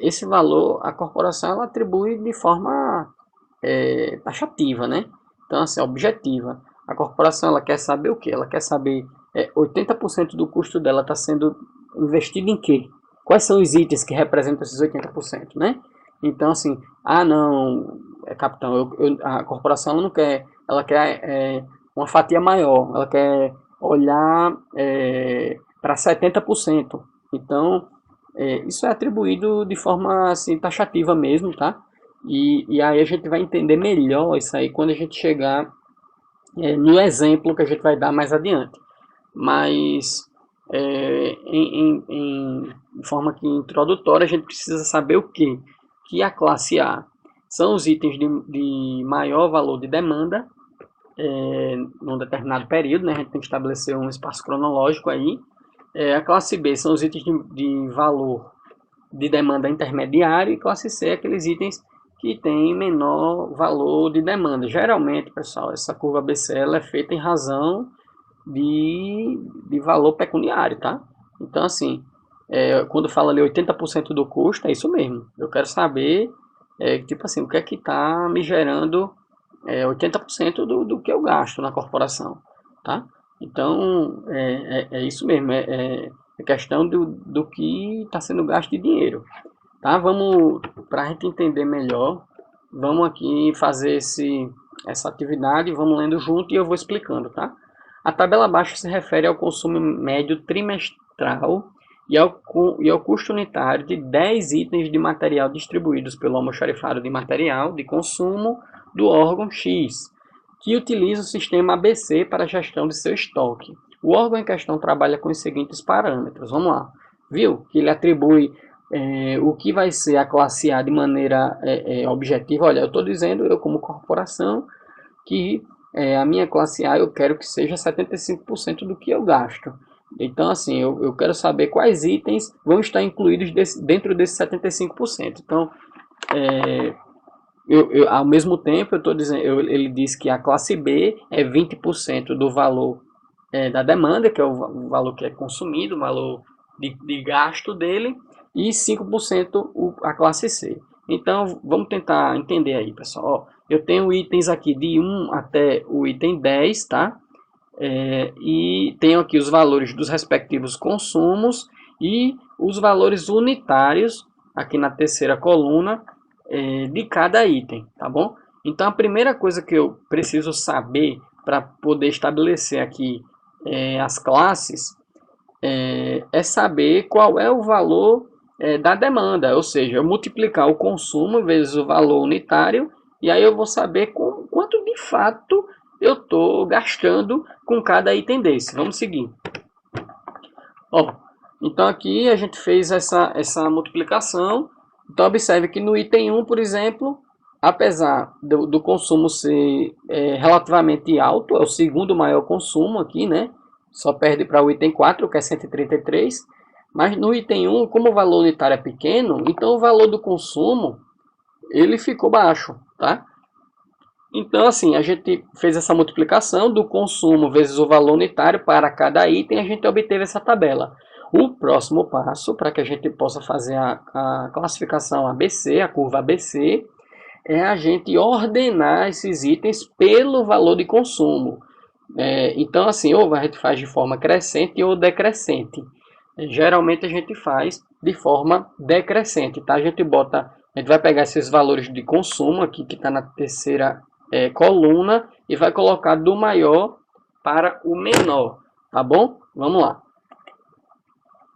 esse valor a corporação ela atribui de forma taxativa, né? Então, assim, objetiva. A corporação ela quer saber o que? Ela quer saber 80% do custo dela está sendo investido em quê? Quais são os itens que representam esses 80%, né? Então, assim, não, capitão, a corporação ela não quer, ela quer uma fatia maior, ela quer olhar para 70%. Então, isso é atribuído de forma assim, taxativa mesmo, tá? E aí a gente vai entender melhor isso aí quando a gente chegar no exemplo que a gente vai dar mais adiante. Mas, em forma aqui introdutória, a gente precisa saber o quê? Que a classe A são os itens de maior valor de demanda num determinado período, né? A gente tem que estabelecer um espaço cronológico aí. A classe B são os itens de valor de demanda intermediário, e classe C é aqueles itens que têm menor valor de demanda. Geralmente, pessoal, essa curva ABC ela é feita em razão de valor pecuniário, tá? Então, assim, quando fala ali 80% do custo, é isso mesmo. Eu quero saber, tipo assim, o que é que está me gerando 80% do que eu gasto na corporação, tá? Então, é isso mesmo, é questão do que está sendo gasto de dinheiro, tá? Para a gente entender melhor, vamos aqui fazer essa atividade, vamos lendo junto e eu vou explicando, tá? A tabela abaixo se refere ao consumo médio trimestral e ao custo unitário de 10 itens de material distribuídos pelo almoxarifado de material de consumo do órgão X, que utiliza o sistema ABC para a gestão de seu estoque. O órgão em questão trabalha com os seguintes parâmetros. Vamos lá. Viu que ele atribui o que vai ser a classe A de maneira objetiva. Olha, eu estou dizendo, eu como corporação, que a minha classe A eu quero que seja 75% do que eu gasto. Então, assim, eu quero saber quais itens vão estar incluídos dentro desses 75%. Então, ao mesmo tempo, eu estou dizendo, ele diz que a classe B é 20% do valor da demanda, que é o valor que é consumido, o valor de gasto dele, e 5% a classe C. Então, vamos tentar entender aí, pessoal. Ó, eu tenho itens aqui de 1 até o item 10, tá? E tenho aqui os valores dos respectivos consumos e os valores unitários, aqui na terceira coluna, de cada item, tá bom? Então a primeira coisa que eu preciso saber para poder estabelecer aqui as classes é saber qual é o valor da demanda, ou seja, eu multiplicar o consumo vezes o valor unitário, e aí eu vou saber quanto de fato eu estou gastando com cada item desse. Vamos seguir. Ó, então aqui a gente fez essa multiplicação. Então observe que no item 1, por exemplo, apesar do consumo ser relativamente alto, é o segundo maior consumo aqui, né? Só perde para o item 4, que é 133. Mas no item 1, como o valor unitário é pequeno, então o valor do consumo ele ficou baixo, tá? Então, assim, a gente fez essa multiplicação do consumo vezes o valor unitário para cada item, a gente obteve essa tabela. O próximo passo, para que a gente possa fazer a classificação ABC, a curva ABC, é a gente ordenar esses itens pelo valor de consumo. Então, assim, ou a gente faz de forma crescente ou decrescente. Geralmente a gente faz de forma decrescente, tá? A gente vai pegar esses valores de consumo aqui, que está na terceira coluna, e vai colocar do maior para o menor, tá bom? Vamos lá.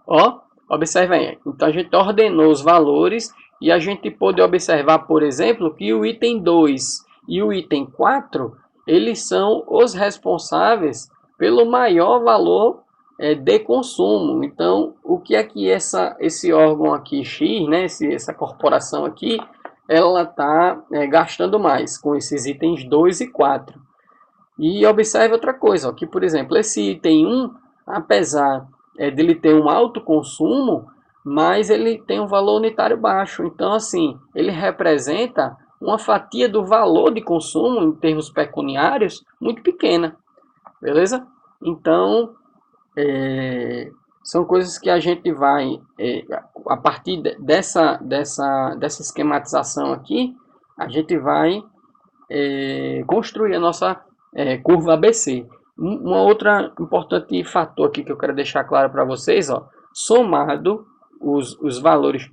Ó, observe aí. Então a gente ordenou os valores e a gente pode observar, por exemplo, que o item 2 e o item 4, eles são os responsáveis pelo maior valor de consumo. Então, o que é que esse órgão aqui, X, né, essa corporação aqui, ela está gastando mais com esses itens 2 e 4. E observe outra coisa, ó, que, por exemplo, esse item 1, apesar dele ter um alto consumo, mas ele tem um valor unitário baixo. Então, assim, ele representa uma fatia do valor de consumo, em termos pecuniários, muito pequena. Beleza? Então, são coisas que a gente vai, a partir dessa esquematização aqui, a gente vai construir a nossa curva ABC. Uma outra importante fator aqui que eu quero deixar claro para vocês, ó, somado os valores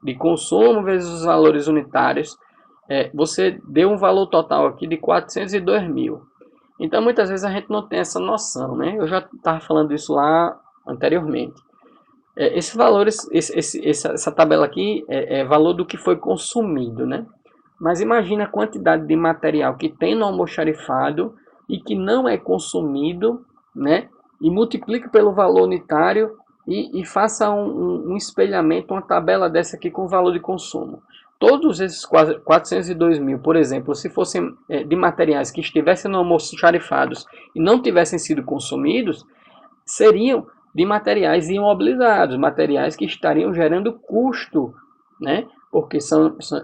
de consumo vezes os valores unitários, você deu um valor total aqui de 402 mil. Então, muitas vezes a gente não tem essa noção, né? Eu já estava falando isso lá anteriormente. Esses valores, essa tabela aqui é valor do que foi consumido, né? Mas imagina a quantidade de material que tem no almoxarifado e que não é consumido, né? E multiplique pelo valor unitário e faça um espelhamento, uma tabela dessa aqui com o valor de consumo. Todos esses 402 mil, por exemplo, se fossem de materiais que estivessem no almoxarifados e não tivessem sido consumidos, seriam de materiais imobilizados, materiais que estariam gerando custo, né? Porque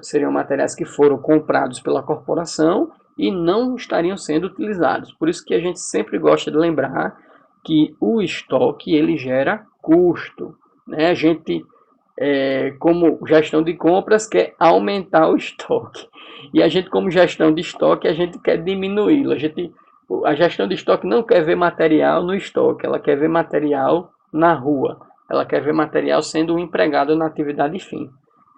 seriam materiais que foram comprados pela corporação e não estariam sendo utilizados. Por isso que a gente sempre gosta de lembrar que o estoque ele gera custo, né? A gente, como gestão de compras, quer aumentar o estoque. E a gente, como gestão de estoque, a gente quer diminuí-lo. A gestão de estoque não quer ver material no estoque, ela quer ver material na rua. Ela quer ver material sendo empregado na atividade fim.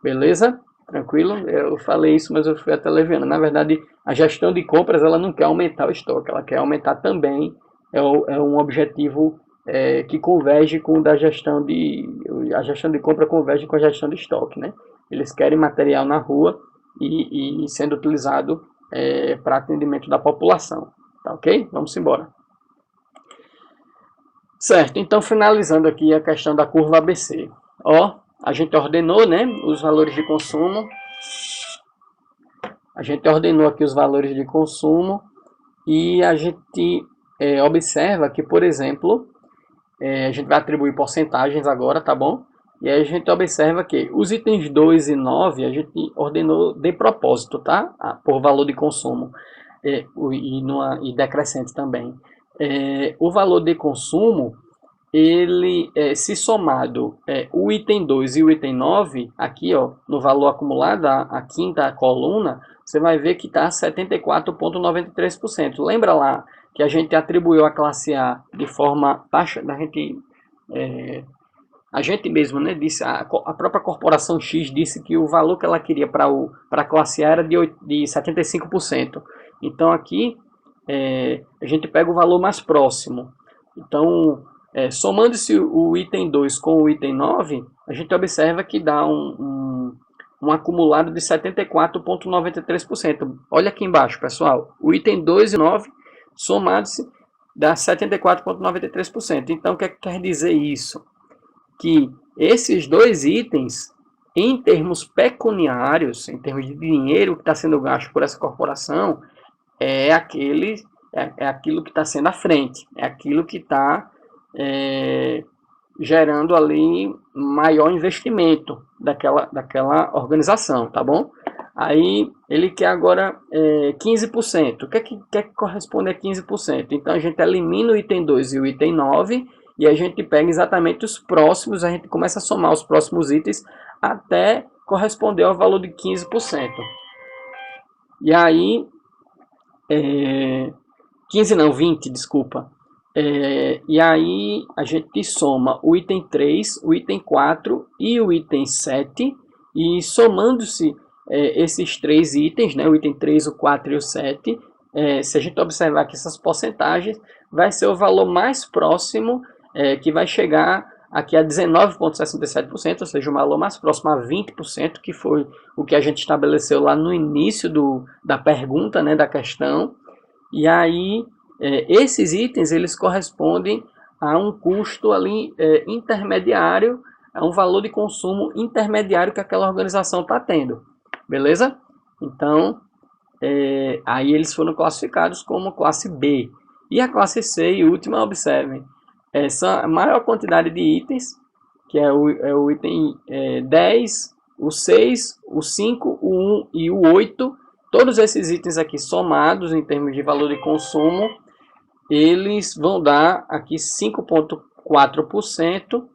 Beleza? Tranquilo? Eu falei isso, mas eu fui até leviano. Na verdade, a gestão de compras ela não quer aumentar o estoque, ela quer aumentar também. É um objetivo que converge com a gestão de compra converge com a gestão de estoque, né? Eles querem material na rua e sendo utilizado para atendimento da população. Tá ok? Vamos embora. Certo, então finalizando aqui a questão da curva ABC. Ó, a gente ordenou, né, os valores de consumo. A gente ordenou aqui os valores de consumo e a gente observa que, por exemplo, a gente vai atribuir porcentagens agora, tá bom? E aí a gente observa que os itens 2 e 9 a gente ordenou de propósito, tá? Por valor de consumo e decrescente também. O valor de consumo, ele se somado o item 2 e o item 9, aqui ó, no valor acumulado, a quinta coluna, você vai ver que está 74,93%. Lembra lá que a gente atribuiu a classe A de forma baixa, a gente a gente mesmo, né, disse, a própria corporação X disse que o valor que ela queria para a classe A era de 75%. Então aqui a gente pega o valor mais próximo. Então, somando-se o item 2 com o item 9, a gente observa que dá um acumulado de 74,93%. Olha aqui embaixo, pessoal. O item 2 e 9 somados-se dá 74,93%. Então, o que quer dizer isso? Que esses dois itens, em termos pecuniários, em termos de dinheiro que está sendo gasto por essa corporação, é aquilo que está sendo à frente, é aquilo que está gerando ali maior investimento daquela organização, tá bom? Aí ele quer agora 15%. O que corresponde a 15%? Então a gente elimina o item 2 e o item 9 e a gente pega exatamente os próximos, a gente começa a somar os próximos itens até corresponder ao valor de 15%. E aí, 15 não, 20, desculpa. E aí a gente soma o item 3, o item 4 e o item 7, e somando-se esses três itens, né, o item 3, o 4 e o 7, se a gente observar que essas porcentagens, vai ser o valor mais próximo, que vai chegar aqui a 19,67%, ou seja, o valor mais próximo a 20%, que foi o que a gente estabeleceu lá no início da pergunta, né, da questão. E aí, esses itens, eles correspondem a um custo ali intermediário, a um valor de consumo intermediário que aquela organização está tendo. Beleza? Então, aí eles foram classificados como classe B. E a classe C e última, observem, essa maior quantidade de itens, que é o item 10, o 6, o 5, o 1 e o 8, todos esses itens aqui somados em termos de valor de consumo, eles vão dar aqui 5,4%,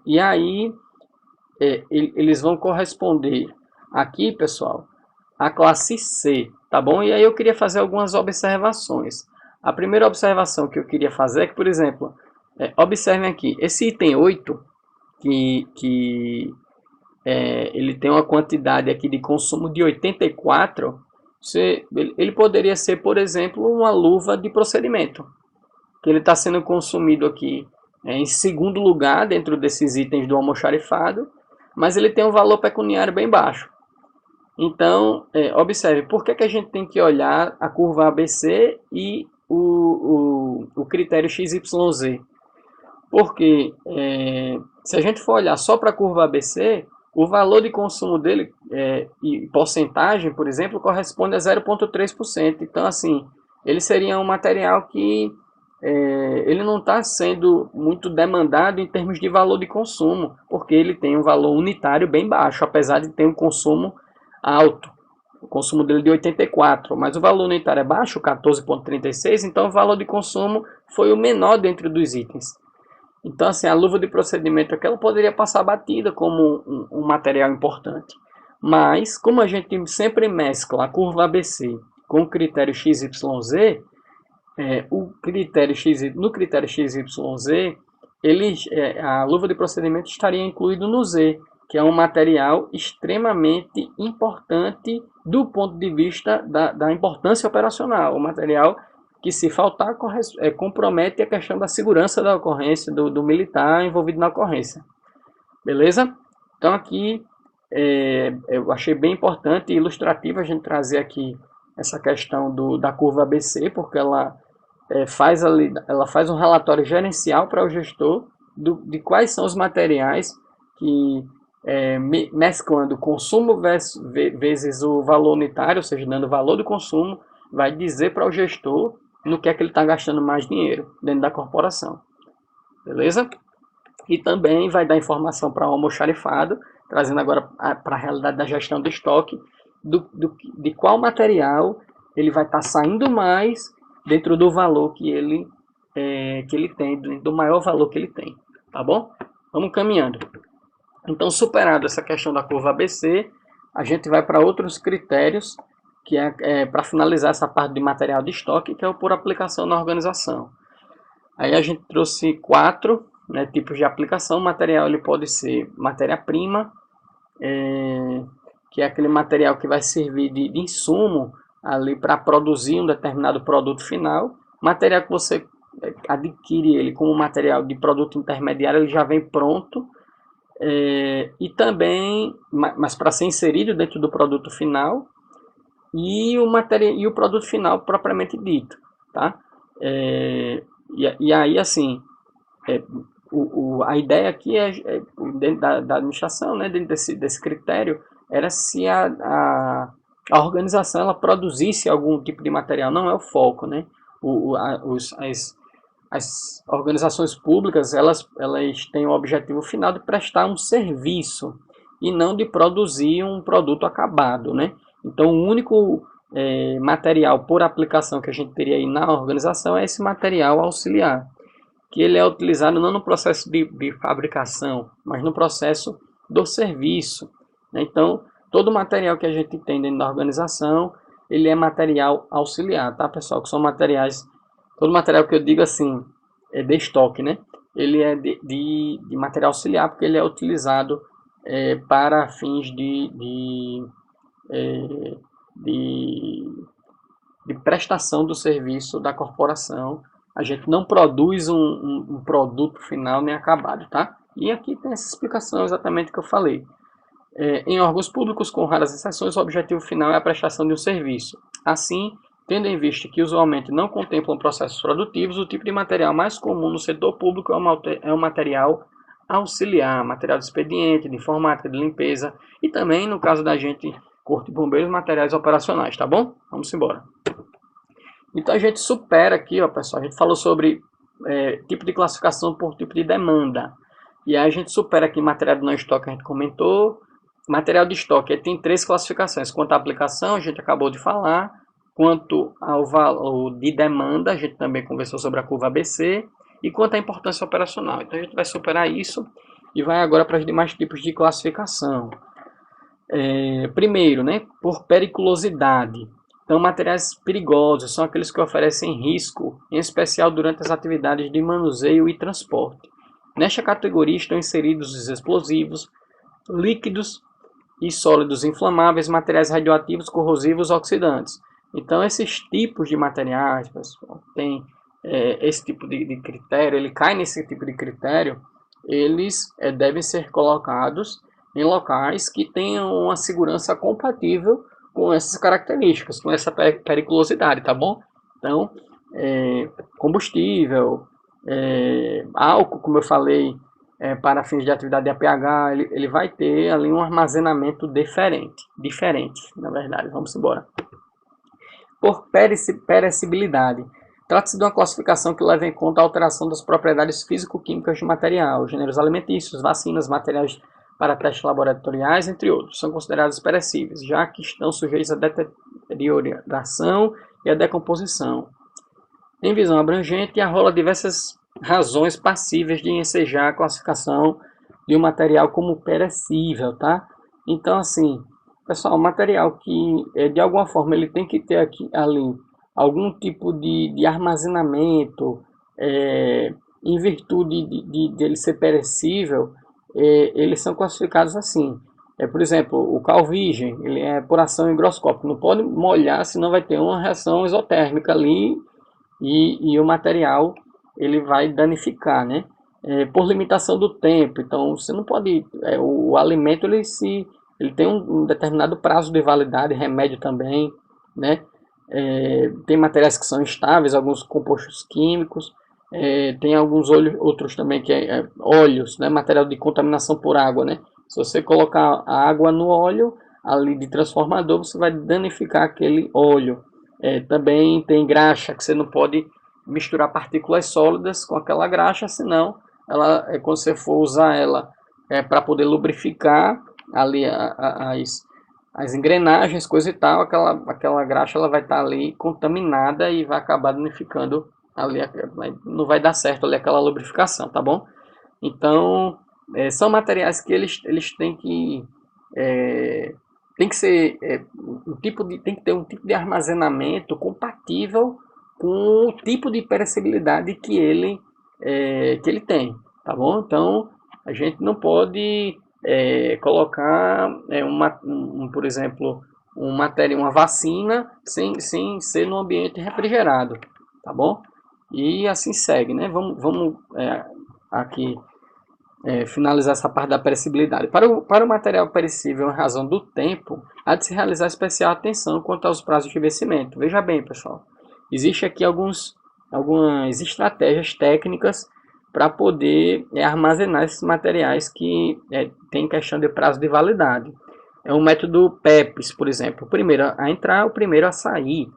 e aí eles vão corresponder aqui, pessoal, à classe C, tá bom? E aí eu queria fazer algumas observações. A primeira observação que eu queria fazer é que, por exemplo, observem aqui, esse item 8, que ele tem uma quantidade aqui de consumo de 84, ele poderia ser, por exemplo, uma luva de procedimento, que ele está sendo consumido aqui em segundo lugar dentro desses itens do almoxarifado, mas ele tem um valor pecuniário bem baixo. Então, observe, por que a gente tem que olhar a curva ABC e o critério XYZ? Porque se a gente for olhar só para a curva ABC, o valor de consumo dele e porcentagem, por exemplo, corresponde a 0,3%. Então, assim, ele seria um material que ele não está sendo muito demandado em termos de valor de consumo, porque ele tem um valor unitário bem baixo, apesar de ter um consumo alto. O consumo dele é de 84, mas o valor unitário é baixo, 14,36, então o valor de consumo foi o menor dentro dos itens. Então, assim, a luva de procedimento aqui, ela poderia passar batida como um material importante. Mas, como a gente sempre mescla a curva ABC com o critério XYZ, no critério XYZ, a luva de procedimento estaria incluído no Z, que é um material extremamente importante do ponto de vista da importância operacional. Um material que, se faltar, compromete a questão da segurança da ocorrência, do militar envolvido na ocorrência. Beleza? Então aqui eu achei bem importante e ilustrativo a gente trazer aqui essa questão da curva ABC, porque ela faz um relatório gerencial para o gestor de quais são os materiais que, mesclando consumo vezes o valor unitário, ou seja, dando o valor do consumo, vai dizer para o gestor no que é que ele está gastando mais dinheiro dentro da corporação. Beleza? E também vai dar informação para o almoxarifado, trazendo agora para a realidade da gestão do estoque, de qual material ele vai estar saindo mais dentro do valor que ele tem, do maior valor que ele tem. Tá bom? Vamos caminhando. Então, superado essa questão da curva ABC, a gente vai para outros critérios, que para finalizar essa parte de material de estoque, que é o por aplicação na organização. Aí a gente trouxe 4 né, tipos de aplicação. O material ele pode ser matéria-prima, que é aquele material que vai servir de insumo ali para produzir um determinado produto final. Material que você adquire ele como material de produto intermediário, ele já vem pronto, e também, mas para ser inserido dentro do produto final, e o produto final propriamente dito, tá? E aí, assim, a ideia aqui dentro da administração, né, dentro desse critério, era se a organização ela produzisse algum tipo de material, não é o foco, né? As organizações públicas elas têm o objetivo final de prestar um serviço e não de produzir um produto acabado, né? Então, o único material por aplicação que a gente teria aí na organização é esse material auxiliar, que ele é utilizado não no processo de fabricação, mas no processo do serviço, né? Então, todo material que a gente tem dentro da organização, ele é material auxiliar, tá, pessoal? Que são materiais, todo material que eu digo assim, é de estoque, né? Ele é de material auxiliar, porque ele é utilizado para fins de prestação do serviço da corporação. A gente não produz um produto final nem acabado, tá? E aqui tem essa explicação exatamente que eu falei. Em órgãos públicos, com raras exceções, o objetivo final é a prestação de um serviço. Assim, tendo em vista que usualmente não contemplam processos produtivos, o tipo de material mais comum no setor público é um material auxiliar, material de expediente, de informática, de limpeza e também, no caso da gente, Corpo de Bombeiros, materiais operacionais, tá bom? Vamos embora. Então a gente supera aqui, ó, pessoal, a gente falou sobre tipo de classificação por tipo de demanda. E aí a gente supera aqui material de não estoque, a gente comentou. Material de estoque tem 3 classificações. Quanto à aplicação, a gente acabou de falar. Quanto ao valor de demanda, a gente também conversou sobre a curva ABC. E quanto à importância operacional. Então a gente vai superar isso e vai agora para os demais tipos de classificação. Primeiro, né, por periculosidade. Então, materiais perigosos são aqueles que oferecem risco, em especial durante as atividades de manuseio e transporte. Nesta categoria estão inseridos os explosivos, líquidos e sólidos inflamáveis, materiais radioativos, corrosivos, oxidantes. Então, esses tipos de materiais, pessoal, tem esse tipo de critério, ele cai nesse tipo de critério, eles devem ser colocados em locais que tenham uma segurança compatível com essas características, com essa periculosidade, tá bom? Então, combustível, álcool, como eu falei, para fins de atividade de APH, ele vai ter ali um armazenamento diferente, na verdade. Vamos embora. Por perecibilidade. Trata-se de uma classificação que leva em conta a alteração das propriedades físico-químicas do material, gêneros alimentícios, vacinas, materiais para testes laboratoriais, entre outros. São considerados perecíveis, já que estão sujeitos à deterioração e à decomposição. Em visão abrangente, arrola diversas razões passíveis de ensejar a classificação de um material como perecível, tá? Então, assim, pessoal, o material que, de alguma forma, ele tem que ter ali algum tipo de armazenamento, em virtude de ele ser perecível, eles são classificados assim. Por exemplo, o cal virgem, ele é por ação higroscópica, não pode molhar, senão vai ter uma reação exotérmica ali e o material ele vai danificar, né? Por limitação do tempo, então você não pode, o alimento ele tem um determinado prazo de validade, remédio também, né? Tem materiais que são instáveis, alguns compostos químicos, tem alguns outros também que óleos, né? Material de contaminação por água, né? Se você colocar a água no óleo ali de transformador, você vai danificar aquele óleo. Também tem graxa, que você não pode misturar partículas sólidas com aquela graxa, senão ela, quando você for usar ela para poder lubrificar ali as engrenagens, coisa e tal, aquela graxa ela vai estar ali contaminada e vai acabar danificando ali, não vai dar certo ali aquela lubrificação, tá bom? Então, são materiais que eles têm que tem que ser tem que ter um tipo de armazenamento compatível com o tipo de perecibilidade que ele tem. tá bom? Então, a gente não pode colocar por exemplo, uma vacina sem ser no ambiente refrigerado, tá bom? E assim segue, né? Vamos aqui finalizar essa parte da perecibilidade. Para o material perecível, em razão do tempo, há de se realizar especial atenção quanto aos prazos de vencimento. Veja bem, pessoal, existe aqui algumas estratégias técnicas para poder armazenar esses materiais que tem questão de prazo de validade. É o método PEPS, por exemplo. O primeiro a entrar, o primeiro a sair.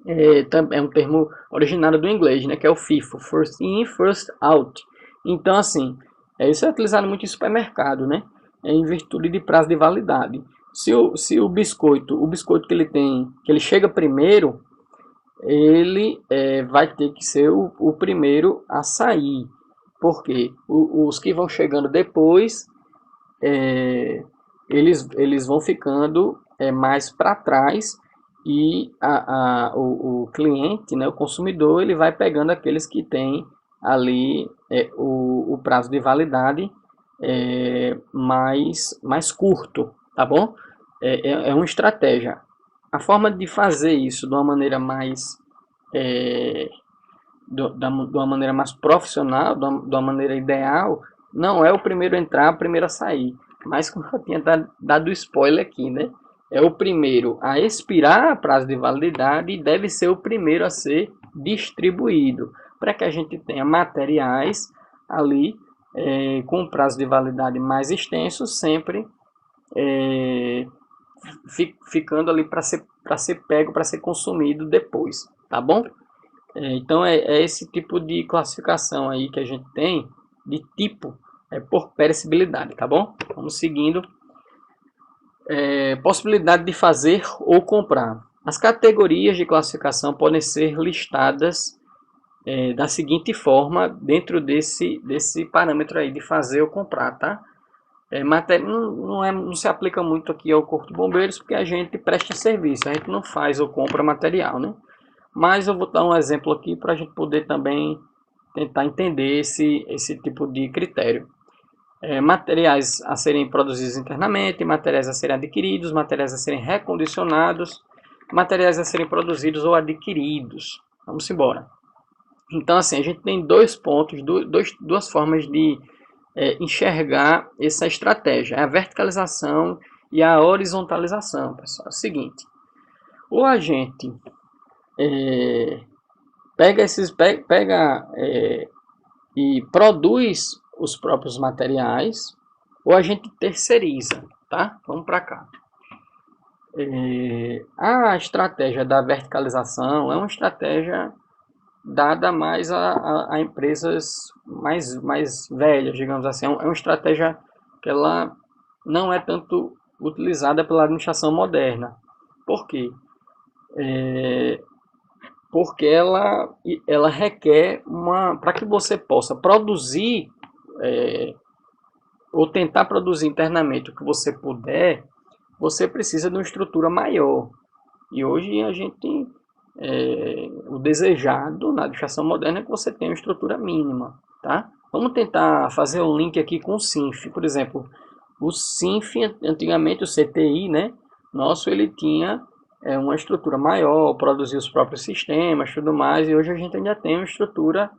É um termo originário do inglês, né, que é o FIFO, First In, First Out. Então, assim, isso é utilizado muito em supermercado, né, em virtude de prazo de validade. Se o biscoito que ele tem, que ele chega primeiro, ele vai ter que ser o primeiro a sair, porque os que vão chegando depois, eles vão ficando mais para trás e o cliente, né, o consumidor, ele vai pegando aqueles que têm ali o prazo de validade mais curto, tá bom? É uma estratégia. A forma de fazer isso de uma maneira de uma maneira mais profissional, de uma maneira ideal, não é o primeiro a entrar, o primeiro a sair. Mas como eu tinha dado spoiler aqui, né? É o primeiro a expirar a prazo de validade e deve ser o primeiro a ser distribuído, para que a gente tenha materiais ali com prazo de validade mais extenso, sempre ficando ali para ser pego, para ser consumido depois, tá bom? Então é esse tipo de classificação aí que a gente tem de tipo por perecibilidade, tá bom? Vamos seguindo. Possibilidade de fazer ou comprar. As categorias de classificação podem ser listadas da seguinte forma dentro desse parâmetro aí de fazer ou comprar, tá? Não se aplica muito aqui ao Corpo de Bombeiros porque a gente presta serviço, a gente não faz ou compra material, né? Mas eu vou dar um exemplo aqui para a gente poder também tentar entender esse tipo de critério. Materiais a serem produzidos internamente, materiais a serem adquiridos, materiais a serem recondicionados, materiais a serem produzidos ou adquiridos. Vamos embora. Então, assim, a gente tem dois pontos, duas formas de enxergar essa estratégia. A verticalização e a horizontalização, pessoal. É o seguinte, o agente pega e produz os próprios materiais, ou a gente terceiriza, tá? Vamos para cá. A estratégia da verticalização é uma estratégia dada mais a empresas mais velhas, digamos assim. É uma estratégia que ela não é tanto utilizada pela administração moderna. Por quê? Porque ela requer para que você possa produzir ou tentar produzir internamente o que você puder, você precisa de uma estrutura maior. E hoje a gente o desejado na administração moderna é que você tenha uma estrutura mínima, tá? Vamos tentar fazer um link aqui com o SINF, por exemplo. O SINF, antigamente o CTI, né? Nosso, ele tinha uma estrutura maior, produzia os próprios sistemas, tudo mais, e hoje a gente ainda tem uma estrutura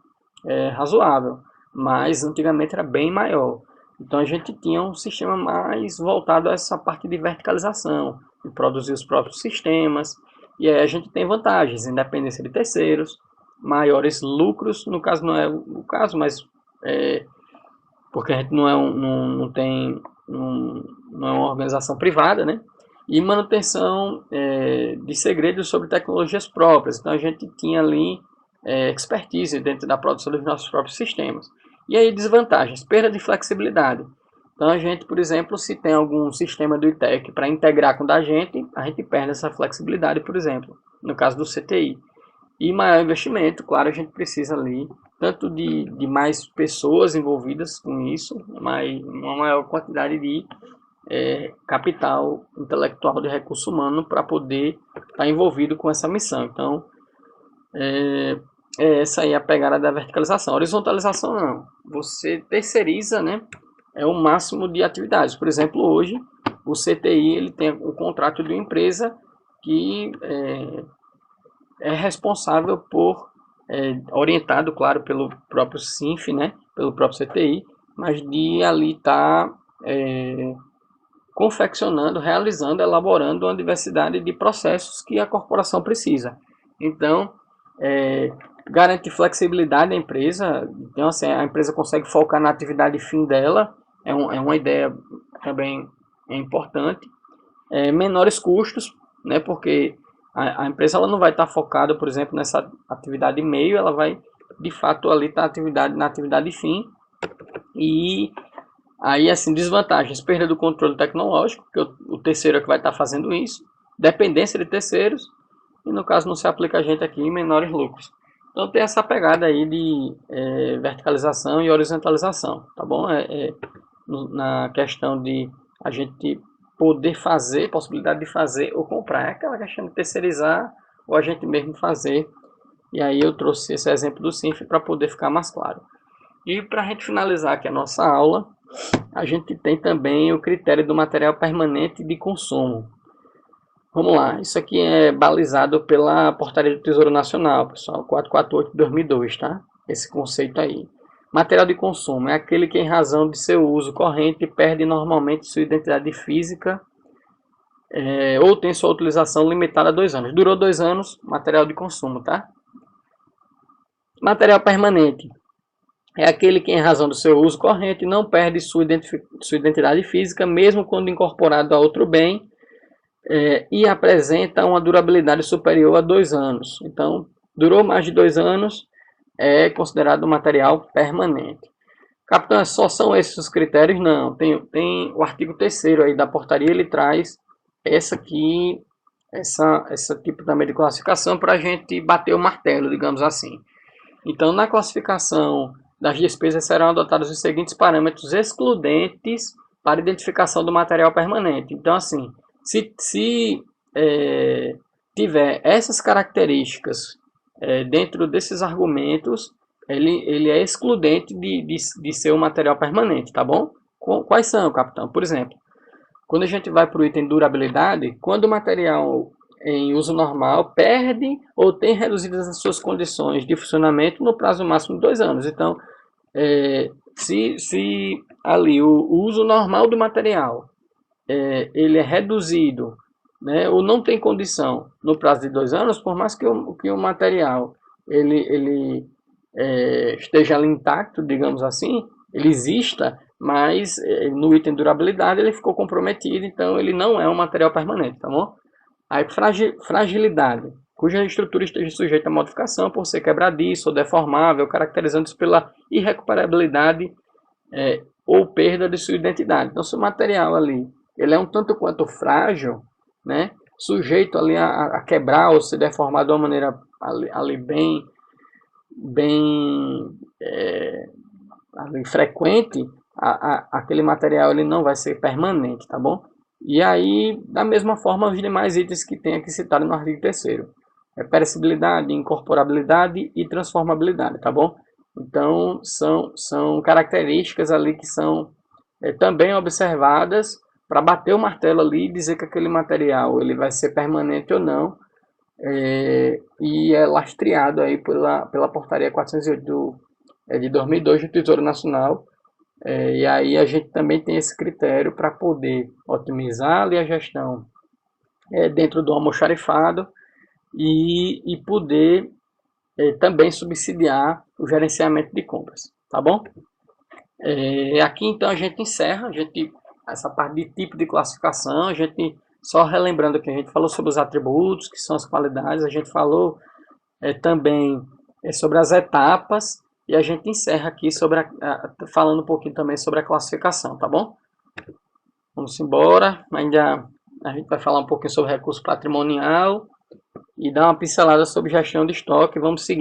razoável, mas antigamente era bem maior. Então a gente tinha um sistema mais voltado a essa parte de verticalização, de produzir os próprios sistemas, e aí a gente tem vantagens, independência de terceiros, maiores lucros, no caso não é o caso, mas porque a gente não tem não é uma organização privada, né? E manutenção de segredos sobre tecnologias próprias. Então a gente tinha ali expertise dentro da produção dos nossos próprios sistemas. E aí desvantagens, perda de flexibilidade. Então a gente, por exemplo, se tem algum sistema do ITEC para integrar com o da gente, a gente perde essa flexibilidade, por exemplo, no caso do CTI. E maior investimento, claro, a gente precisa ali tanto de mais pessoas envolvidas com isso, uma maior quantidade de capital intelectual de recurso humano para poder estar envolvido com essa missão. Então, essa aí a pegada da verticalização. Horizontalização não, você terceiriza, né, o máximo de atividades. Por exemplo, hoje o CTI ele tem o contrato de uma empresa que é responsável por, orientado, claro, pelo próprio SINF, né, pelo próprio CTI, mas de ali estar confeccionando, realizando, elaborando uma diversidade de processos que a corporação precisa. Então, garante flexibilidade à empresa, então assim, a empresa consegue focar na atividade fim dela, é uma ideia também importante. Menores custos, né, porque a empresa ela não vai estar focada, por exemplo, nessa atividade meio, ela vai de fato ali estar na atividade fim. E aí, assim, desvantagens, perda do controle tecnológico, que o terceiro é que vai estar fazendo isso, dependência de terceiros, e no caso não se aplica a gente aqui em menores lucros. Então tem essa pegada aí de verticalização e horizontalização, tá bom? Na questão de a gente poder fazer, possibilidade de fazer ou comprar, é aquela questão de terceirizar ou a gente mesmo fazer. E aí eu trouxe esse exemplo do SINF para poder ficar mais claro. E para a gente finalizar aqui a nossa aula, a gente tem também o critério do material permanente de consumo. Vamos lá, isso aqui é balizado pela Portaria do Tesouro Nacional, pessoal, 448 de 2002, tá? Esse conceito aí. Material de consumo é aquele que, em razão de seu uso corrente, perde normalmente sua identidade física ou tem sua utilização limitada a 2 anos. Durou 2 anos, material de consumo, tá? Material permanente é aquele que, em razão do seu uso corrente, não perde sua identidade física, mesmo quando incorporado a outro bem, e apresenta uma durabilidade superior a 2 anos. Então, durou mais de 2 anos, é considerado material permanente. Capitão, só são esses os critérios? Não, tem o artigo 3º aí da portaria, ele traz essa tipo também de classificação para a gente bater o martelo, digamos assim. Então, na classificação das despesas serão adotados os seguintes parâmetros excludentes para identificação do material permanente. Então, assim, se tiver essas características dentro desses argumentos, ele é excludente de ser um material permanente, tá bom? Quais são, capitão? Por exemplo, quando a gente vai para o item durabilidade, quando o material em uso normal perde ou tem reduzidas as suas condições de funcionamento no prazo máximo de 2 anos. Então, se ali o uso normal do material ele é reduzido, né, ou não tem condição no prazo de 2 anos, por mais que o material ele esteja ali intacto, digamos assim, ele exista, mas no item durabilidade ele ficou comprometido, então ele não é um material permanente, tá bom? Aí fragilidade, cuja estrutura esteja sujeita a modificação por ser quebradiço ou deformável, caracterizando-se pela irrecuperabilidade ou perda de sua identidade. Então, se o material ali ele é um tanto quanto frágil, né, sujeito ali a quebrar ou se deformar de uma maneira ali bem ali frequente, aquele material ele não vai ser permanente, tá bom? E aí, da mesma forma, os demais itens que tem aqui citado no artigo 3º. Perecibilidade, incorporabilidade e transformabilidade, tá bom? Então, são características ali que são também observadas para bater o martelo ali e dizer que aquele material ele vai ser permanente ou não, e é lastreado aí pela portaria 408 de 2002 do Tesouro Nacional. E aí a gente também tem esse critério para poder otimizar ali a gestão dentro do almoxarifado e poder também subsidiar o gerenciamento de compras, tá bom? Aqui então a gente encerra essa parte de tipo de classificação, a gente só relembrando que a gente falou sobre os atributos, que são as qualidades, a gente falou também sobre as etapas, e a gente encerra aqui falando um pouquinho também sobre a classificação, tá bom? Vamos embora, ainda a gente vai falar um pouquinho sobre recurso patrimonial e dar uma pincelada sobre gestão de estoque, vamos seguir.